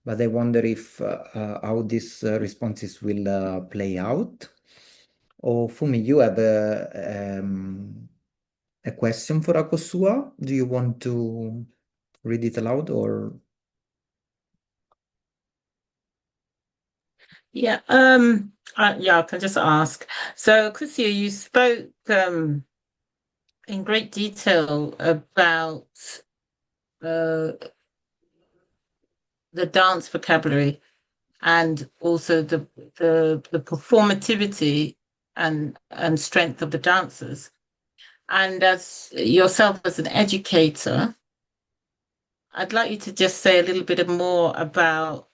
Speaker 1: but I wonder if how these responses will play out. Oh, Fumi, you have a question for Akosua. Do you want to read it aloud or?
Speaker 6: Yeah, I can just ask. So, Akosua, you spoke in great detail about the dance vocabulary and also the performativity and strength of the dancers. And as yourself as an educator, I'd like you to just say a little bit more about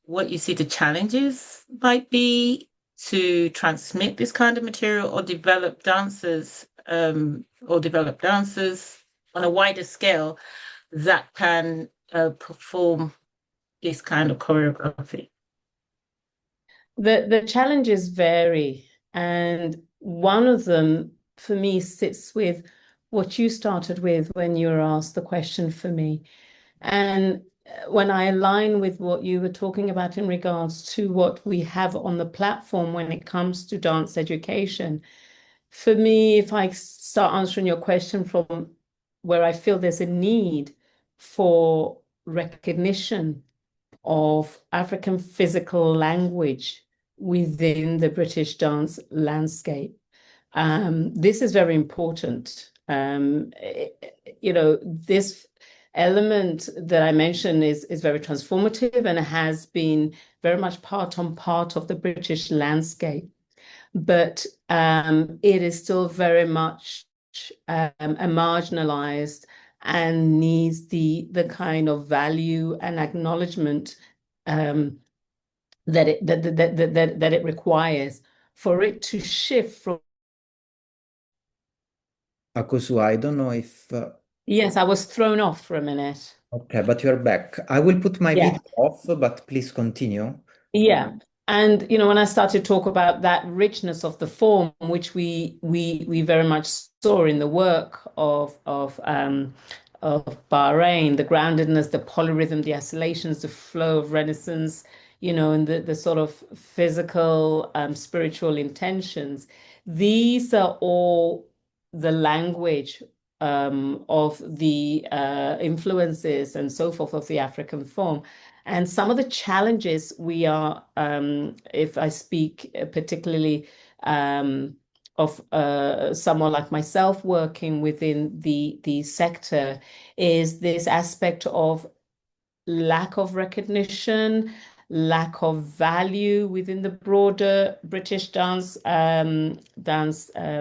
Speaker 6: what you see the challenges might be to transmit this kind of material or develop dancers on a wider scale that can perform this kind of choreography.
Speaker 2: The challenges vary, and one of them for me sits with what you started with when you were asked the question for me. And when I align with what you were talking about in regards to what we have on the platform when it comes to dance education, for me, if I start answering your question from where I feel there's a need for recognition of African physical language within the British dance landscape. This is very important. This element that I mentioned is very transformative and has been very much part of the British landscape. But it is still very much a marginalized and needs the kind of value and acknowledgement that it requires for it to shift from.
Speaker 1: Akosua, I don't know if.
Speaker 2: Yes, I was thrown off for a minute.
Speaker 1: Okay, but you're back. I will put my video off, but please continue.
Speaker 2: Yeah. And when I started to talk about that richness of the form, which we very much saw in the work of Bawren, the groundedness, the polyrhythm, the oscillations, the flow of Renaissance, and the sort of physical, spiritual intentions. These are all the language of the influences and so forth of the African form. And some of the challenges we are, if I speak particularly of someone like myself working within the sector, is this aspect of lack of recognition, lack of value within the broader British dance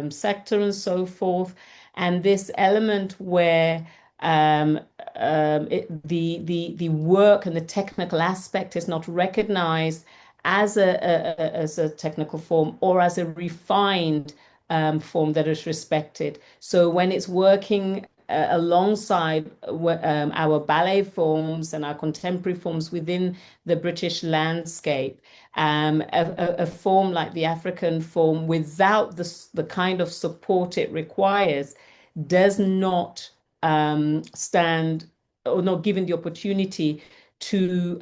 Speaker 2: sector and so forth. And this element where the work and the technical aspect is not recognized as a technical form or as a refined form that is respected. So when it's working alongside our ballet forms and our contemporary forms within the British landscape, a form like the African form, without the kind of support it requires, does not stand or not given the opportunity to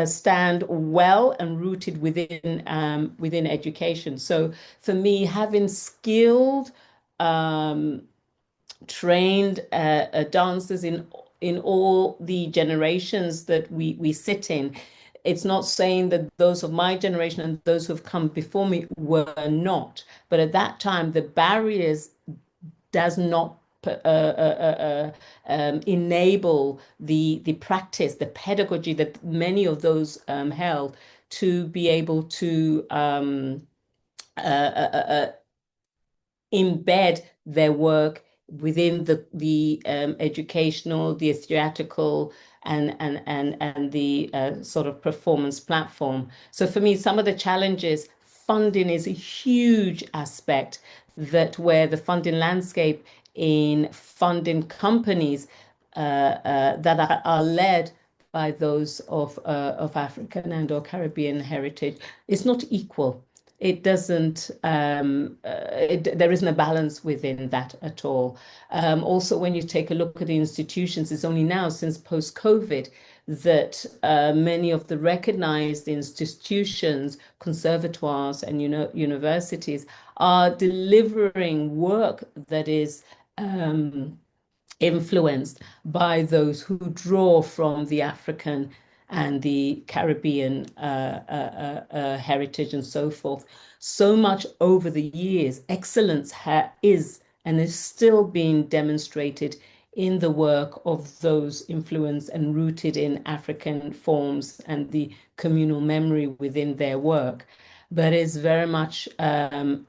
Speaker 2: stand well and rooted within education. So for me, having skilled trained dancers in all the generations that we sit in. It's not saying that those of my generation and those who have come before me were not, but at that time the barriers does not enable the practice, the pedagogy that many of those held to be able to embed their work within the educational, the theatrical, and the sort of performance platform. So for me, some of the challenges, funding is a huge aspect, that where the funding landscape in funding companies that are led by those of African and or Caribbean heritage is not equal. It doesn't, there isn't a balance within that at all. Also, when you take a look at the institutions, it's only now since post-COVID that many of the recognized institutions, conservatoires and universities are delivering work that is influenced by those who draw from the African and the Caribbean heritage and so forth. So much over the years, excellence is and is still being demonstrated in the work of those influenced and rooted in African forms and the communal memory within their work. But it's very much about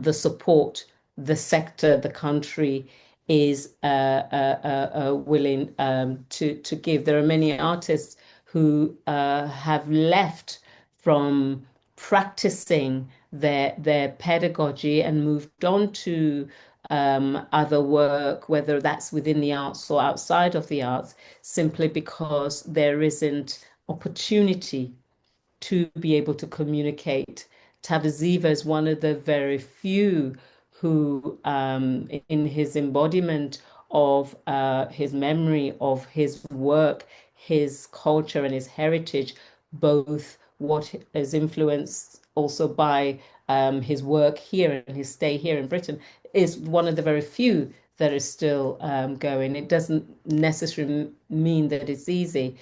Speaker 2: the support, the sector, the country is willing to give. There are many artists who have left from practicing their pedagogy and moved on to other work, whether that's within the arts or outside of the arts, simply because there isn't opportunity to be able to communicate. Tavaziva is one of the very few who, in his embodiment of his memory of his work, his culture, and his heritage, both what is influenced also by his work here and his stay here in Britain, is one of the very few that is still going. It doesn't necessarily mean that it's easy,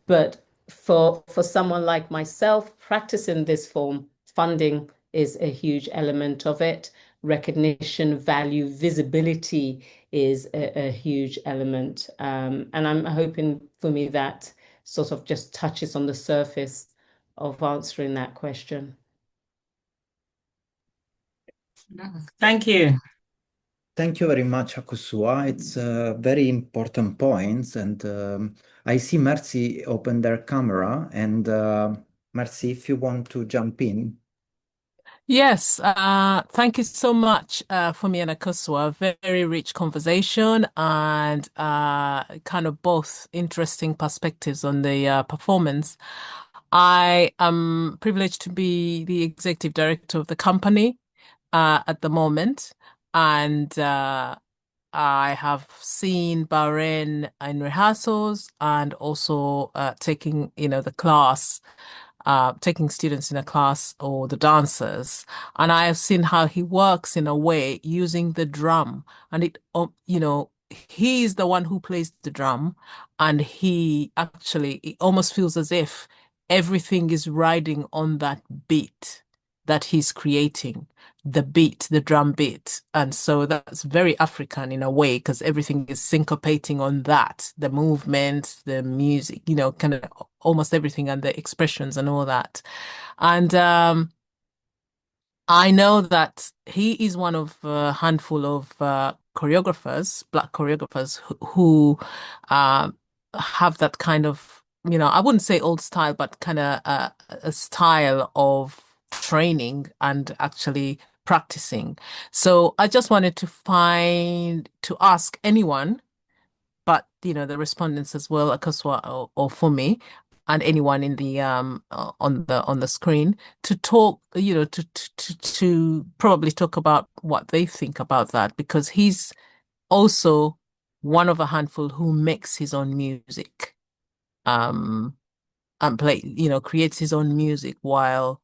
Speaker 2: but for someone like myself, practicing this form, funding is a huge element of it. Recognition, value, visibility is a huge element. And I'm hoping, for me, that sort of just touches on the surface of answering that question.
Speaker 6: Thank you.
Speaker 1: Thank you very much, Akosua. It's very important points, and I see Mercy open their camera, and Mercy, if you want to jump in.
Speaker 8: Yes, thank you so much, Funmi and Akosua. Very rich conversation and kind of both interesting perspectives on the performance. I am privileged to be the executive director of the company at the moment, and I have seen Bawren in rehearsals and also taking, the class. Taking students in a class or the dancers, and I have seen how he works in a way using the drum, and he is the one who plays the drum, and it almost feels as if everything is riding on that beat that he's creating, the drum beat. And so that's very African in a way, because everything is syncopating on that, the movements, the music, kind of almost everything, and the expressions and all that. And I know that he is one of a handful of choreographers, Black choreographers, who have that kind of, I wouldn't say old style, but kind of a style of training and actually practicing. So I just wanted to ask anyone, but the respondents as well, Akosua or Funmi, and anyone in the on the screen, to talk, to probably talk about what they think about that, because he's also one of a handful who makes his own music, and creates his own music while,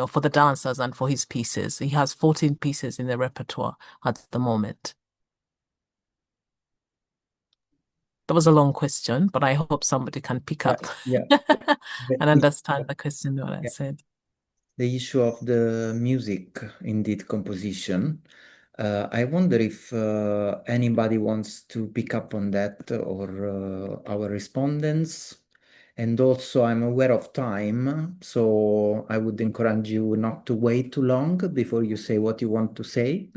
Speaker 8: for the dancers and for his pieces. He has 14 pieces in the repertoire at the moment. That was a long question, but I hope somebody can pick up and understand the question what I said.
Speaker 1: The issue of the music, indeed, composition. I wonder if anybody wants to pick up on that, or our respondents. And also, I'm aware of time, so I would encourage you not to wait too long before you say what you want to say.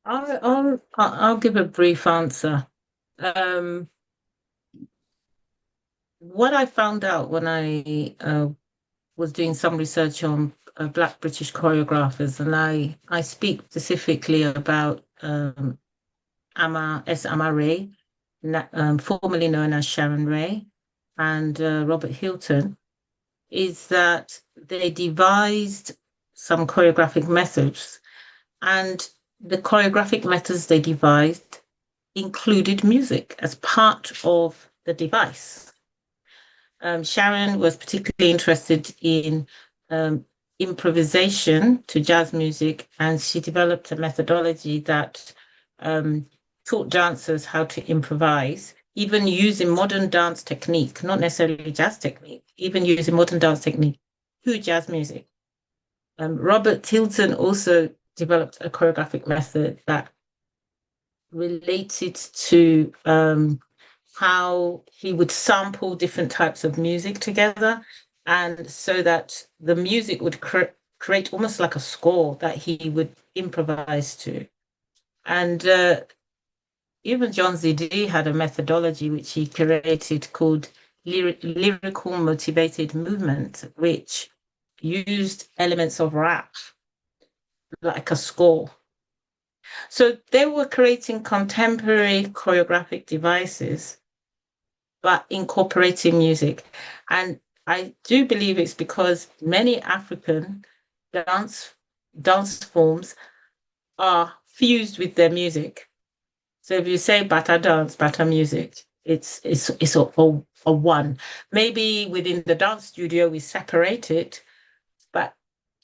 Speaker 6: I'll give a brief answer. What I found out when I was doing some research on Black British choreographers, and I speak specifically about Ama Ray, formerly known as Sharon Ray, and Robert Hilton, is that they devised some choreographic methods, and the choreographic methods they devised included music as part of the device. Sharon was particularly interested in improvisation to jazz music, and she developed a methodology that taught dancers how to improvise, even using modern dance technique, not necessarily jazz technique, even using modern dance technique to jazz music. Robert Hilton also developed a choreographic method that related to how he would sample different types of music together, and so that the music would create almost like a score that he would improvise to. And even John ZD had a methodology which he created called lyrical motivated movement, which used elements of rap like a score. So they were creating contemporary choreographic devices, but incorporating music. And I do believe it's because many African dance forms are fused with their music. So if you say bata dance, bata music, it's a one. Maybe within the dance studio we separate it, but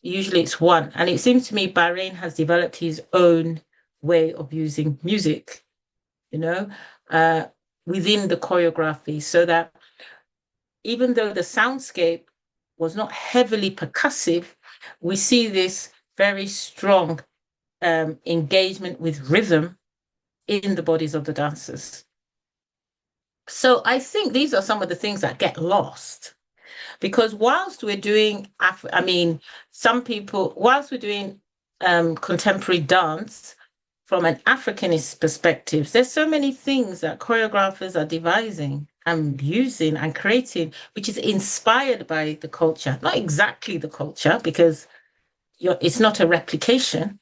Speaker 6: usually it's one. And it seems to me Bawren has developed his own way of using music, within the choreography, so that even though the soundscape was not heavily percussive, we see this very strong engagement with rhythm in the bodies of the dancers. So I think these are some of the things that get lost, because whilst we're doing, whilst we're doing contemporary dance from an Africanist perspective, there's so many things that choreographers are devising and using and creating, which is inspired by the culture, not exactly the culture, because it's not a replication,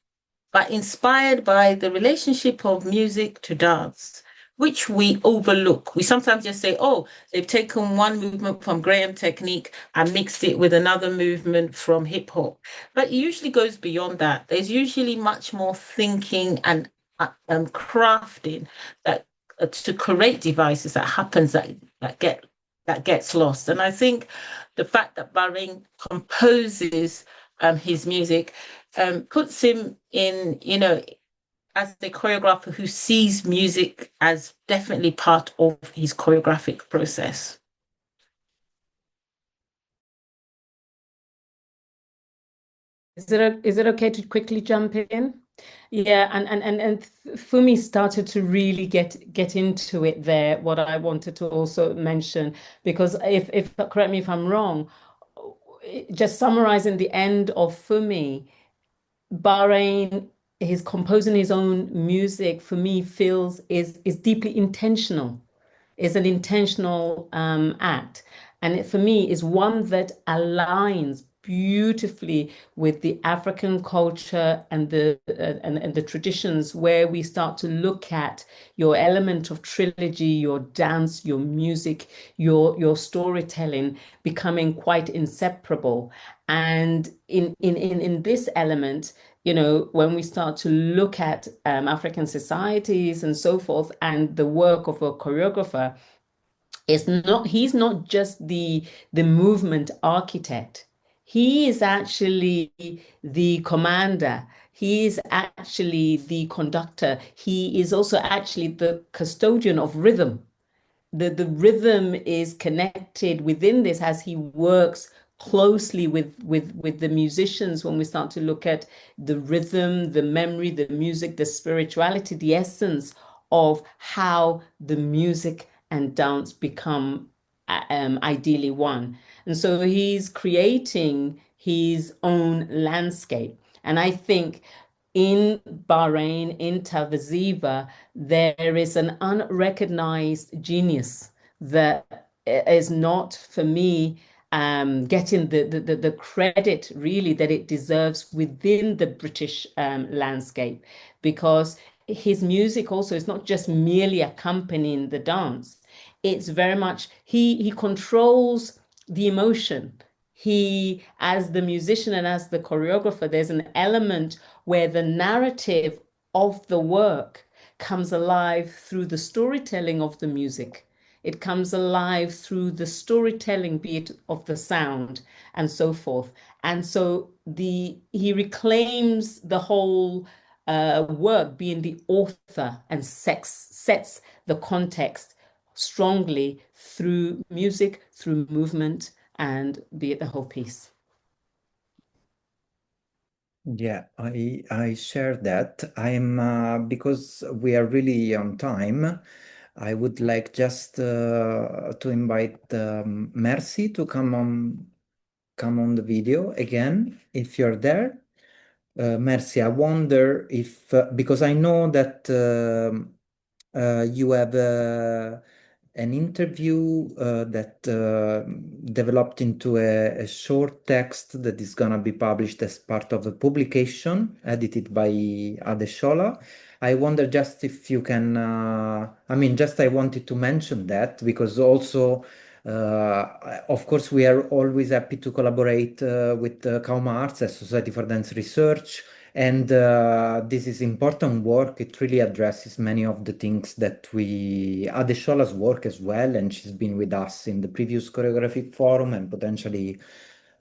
Speaker 6: but inspired by the relationship of music to dance, which we overlook. We sometimes just say, oh, they've taken one movement from Graham technique and mixed it with another movement from hip hop. But it usually goes beyond that. There's usually much more thinking and crafting that to create devices that happens that gets lost. And I think the fact that Bawren composes his music puts him in, as a choreographer who sees music as definitely part of his choreographic process.
Speaker 2: Is it okay to quickly jump in? Yeah, and Funmi started to really get into it there, what I wanted to also mention, because if correct me if I'm wrong, just summarizing the end of Funmi, Bawren, his composing his own music, for me, feels is deeply intentional, is an intentional act. And it, for me, is one that aligns beautifully with the African culture and the traditions, where we start to look at your element of trilogy, your dance, your music, your storytelling becoming quite inseparable. And in this element, when we start to look at African societies and so forth, and the work of a choreographer, he's not just the movement architect. He is actually the commander. He is actually the conductor. He is also actually the custodian of rhythm. The rhythm is connected within this as he works closely with the musicians. When we start to look at the rhythm, the memory, the music, the spirituality, the essence of how the music and dance become ideally one. And so he's creating his own landscape. And I think in Bawren, in Tavaziva, there is an unrecognized genius that is not, for me, getting the credit really that it deserves within the British landscape, because his music also is not just merely accompanying the dance. It's very much, he controls the emotion. He, as the musician and as the choreographer, there's an element where the narrative of the work comes alive through the storytelling of the music. It comes alive through the storytelling, be it of the sound and so forth. And so he reclaims the whole work, being the author, and sets the context strongly through music, through movement, and be it the whole piece.
Speaker 1: Yeah, I share that. I'm because we are really on time. I would like just to invite Mercy to come on the video again if you're there. Mercy, I wonder if, because I know that you have an interview that developed into a short text that is going to be published as part of a publication edited by Adeshola. I wonder just if you can, I mean, just I wanted to mention that because also, of course, we are always happy to collaborate with Kauma Arts, a Society for Dance Research. And this is important work. It really addresses many of the things that Adeshola's work as well, and she's been with us in the previous Choreographic Forum, and potentially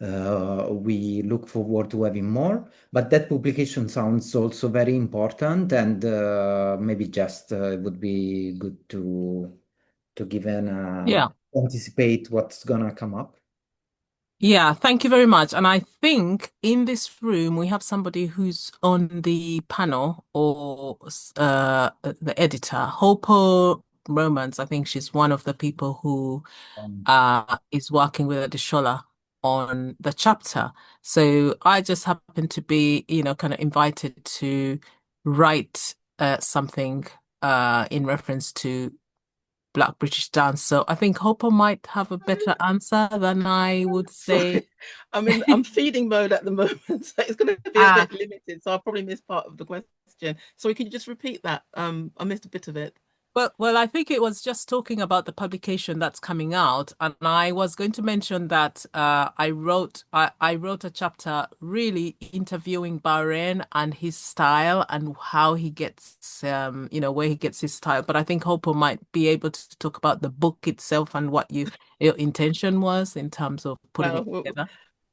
Speaker 1: we look forward to having more. But that publication sounds also very important, and maybe just it would be good to give
Speaker 8: Yeah.
Speaker 1: anticipate what's gonna come up.
Speaker 8: Yeah, thank you very much. And I think in this room we have somebody who's on the panel or the editor, Hopo Romans. I think she's one of the people who is working with Adeshola on the chapter. So I just happen to be, kind of invited to write something in reference to Black British dance. So I think Hopper might have a better answer than I would say.
Speaker 5: I'm feeding mode at the moment, so it's going to be a bit limited. So I'll probably miss part of the question. So can you just repeat that? I missed a bit of it.
Speaker 8: Well, I think it was just talking about the publication that's coming out, and I was going to mention that I wrote a chapter really interviewing Bawren and his style and how he gets where he gets his style. But I think Hopo might be able to talk about the book itself and what your intention was in terms of putting it together.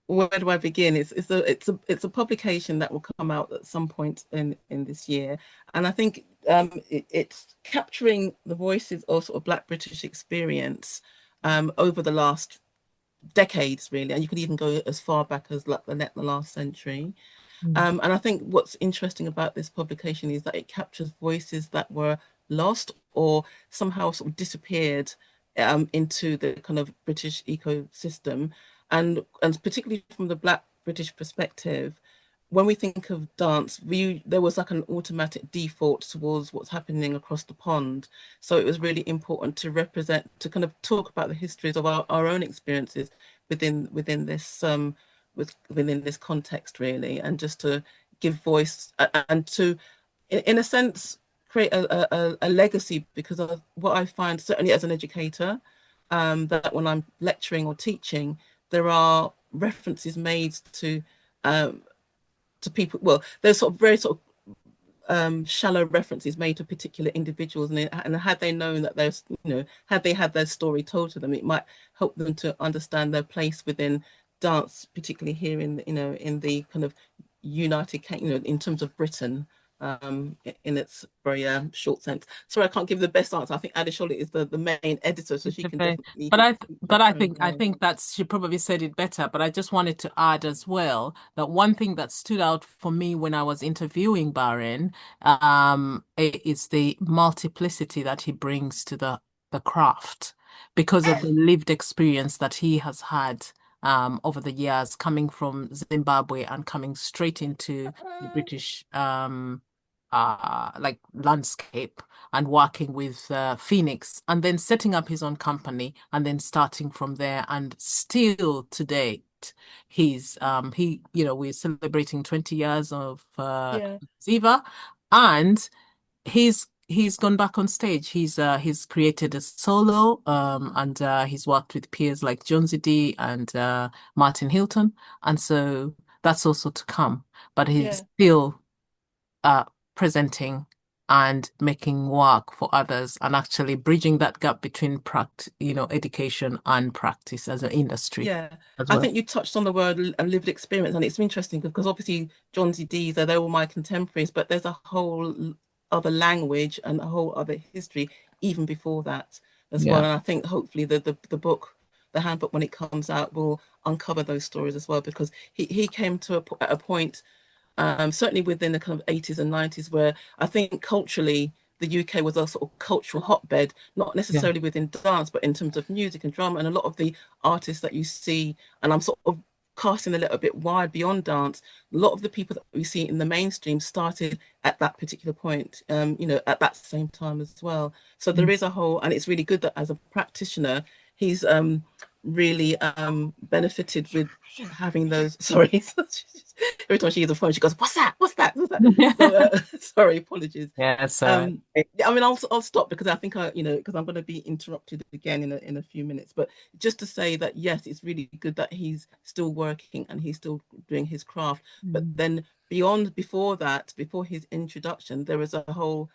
Speaker 5: Where do I begin? It's a publication that will come out at some point in this year, and I think it's capturing the voices of sort of Black British experience over the last decades, really, and you could even go as far back as like the last century. And I think what's interesting about this publication is that it captures voices that were lost or somehow sort of disappeared into the kind of British ecosystem. And particularly from the Black British perspective, when we think of dance, there was like an automatic default towards what's happening across the pond. So it was really important to kind of talk about the histories of our own experiences within this within this context, really, and just to give voice and to, in a sense, create a legacy, because of what I find, certainly as an educator, that when I'm lecturing or teaching, there are references made to people. Well, there's sort of very sort of shallow references made to particular individuals, and had they known that there's, had they had their story told to them, it might help them to understand their place within dance, particularly here in the kind of United Kingdom, in terms of Britain. In its very short sense. Sorry, I can't give the best answer. I think Adeshola is the main editor, so she can definitely.
Speaker 8: But I think she probably said it better. But I just wanted to add as well that one thing that stood out for me when I was interviewing Bawren is the multiplicity that he brings to the craft, because of the lived experience that he has had over the years, coming from Zimbabwe and coming straight into the British like landscape and working with Phoenix, and then setting up his own company, and then starting from there, and still to date he's we're celebrating 20 years of Ziva, and he's gone back on stage. He's created a solo, and he's worked with peers like Jonesy D and Martin Hilton, and so that's also to come. But he's still presenting and making work for others, and actually bridging that gap between education and practice as an industry.
Speaker 5: Yeah,
Speaker 8: well.
Speaker 5: I think you touched on the word lived experience, and it's interesting because obviously Jonesy D, they're all my contemporaries, but there's a whole other language and a whole other history even before that as well. And I think hopefully the book, the handbook, when it comes out, will uncover those stories as well, because he came to a point, certainly within the kind of 80s and 90s, where I think culturally the UK was a sort of cultural hotbed, not necessarily within dance, but in terms of music and drama. And a lot of the artists that you see, and I'm sort of casting a little bit wide beyond dance, a lot of the people that we see in the mainstream started at that particular point, you know, at that same time as well. So there is a whole, and it's really good that as a practitioner, he's really benefited with having those. Sorry, every time she hears the phone, she goes, "What's that? What's that? What's that?" So, sorry, apologies.
Speaker 8: Yeah, sorry.
Speaker 5: I mean, I'll stop because I think you know, because I'm going to be interrupted again in a few minutes. But just to say that yes, it's really good that he's still working and he's still doing his craft. But then before that, before his introduction, there was a whole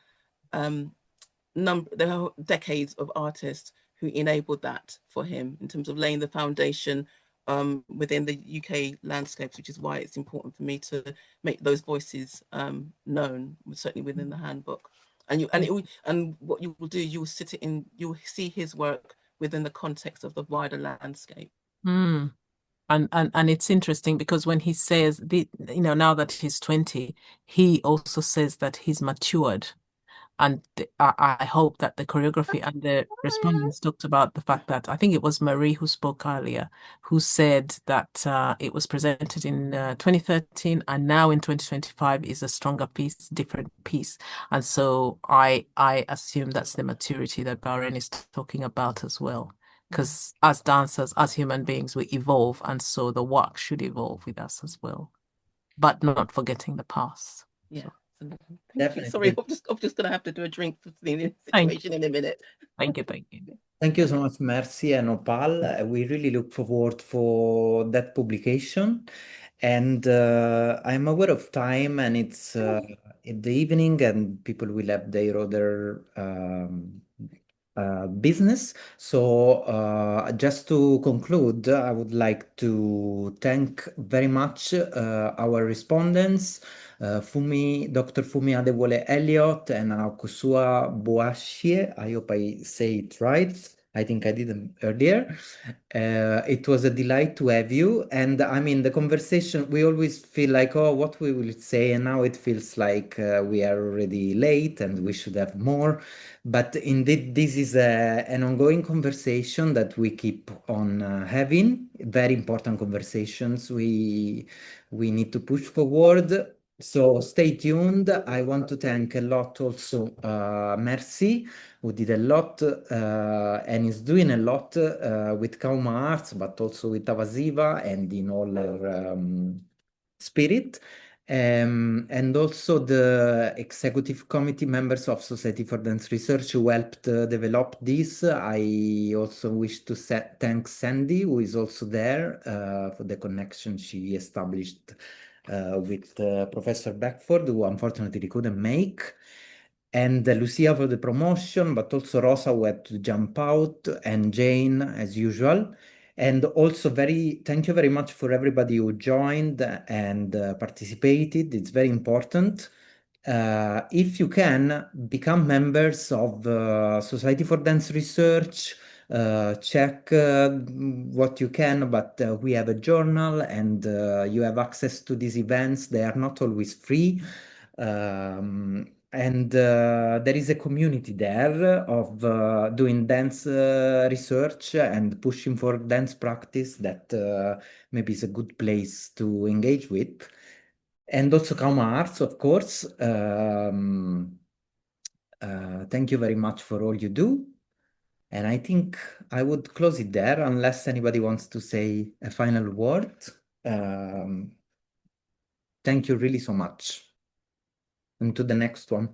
Speaker 5: there are decades of artists who enabled that for him in terms of laying the foundation within the UK landscapes, which is why it's important for me to make those voices known, certainly within the handbook. And what you will do, you will see his work within the context of the wider landscape.
Speaker 8: And it's interesting because when he says, you know, now that he's 20, he also says that he's matured. And I hope that the choreography and the respondents talked about the fact that I think it was Marie who spoke earlier, who said that it was presented in 2013 and now in 2025 is a stronger piece, different piece. And so I assume that's the maturity that Bawren is talking about as well. Because as dancers, as human beings, we evolve. And so the work should evolve with us as well, but not forgetting the past.
Speaker 5: Yeah.
Speaker 8: So.
Speaker 5: Definitely. Sorry, I'm just going to have to do a drink for the situation in a minute.
Speaker 8: Thank you.
Speaker 1: Thank you so much, Mercy and Opal. We really look forward for that publication. And I'm aware of time, and it's in the evening, and people will have their other business. So just to conclude, I would like to thank very much our respondents, Dr. Funmi Adewole Elliott and Akosua Boakye. I hope I say it right. I think I did earlier. It was a delight to have you. And I mean, the conversation, we always feel like, oh, what we will say. And now it feels like we are already late and we should have more. But indeed, this is an ongoing conversation that we keep on having. Very important conversations we need to push forward. So stay tuned. I want to thank a lot also Mercy, who did a lot and is doing a lot with Kauma Arts, but also with Tavaziva and in all her spirit. And also the executive committee members of Society for Dance Research who helped develop this. I also wish to thank Sandy, who is also there for the connection she established with Professor Beckford, who unfortunately couldn't make, and Lucia for the promotion, but also Rosa, who had to jump out, and Jane, as usual. And also thank you very much for everybody who joined and participated. It's very important. If you can, become members of Society for Dance Research, check what you can, but we have a journal and you have access to these events. They are not always free. And there is a community there of doing dance research and pushing for dance practice that maybe is a good place to engage with. And also Kauma Arts, of course. Thank you very much for all you do. And I think I would close it there unless anybody wants to say a final word. Thank you really so much. And to the next one.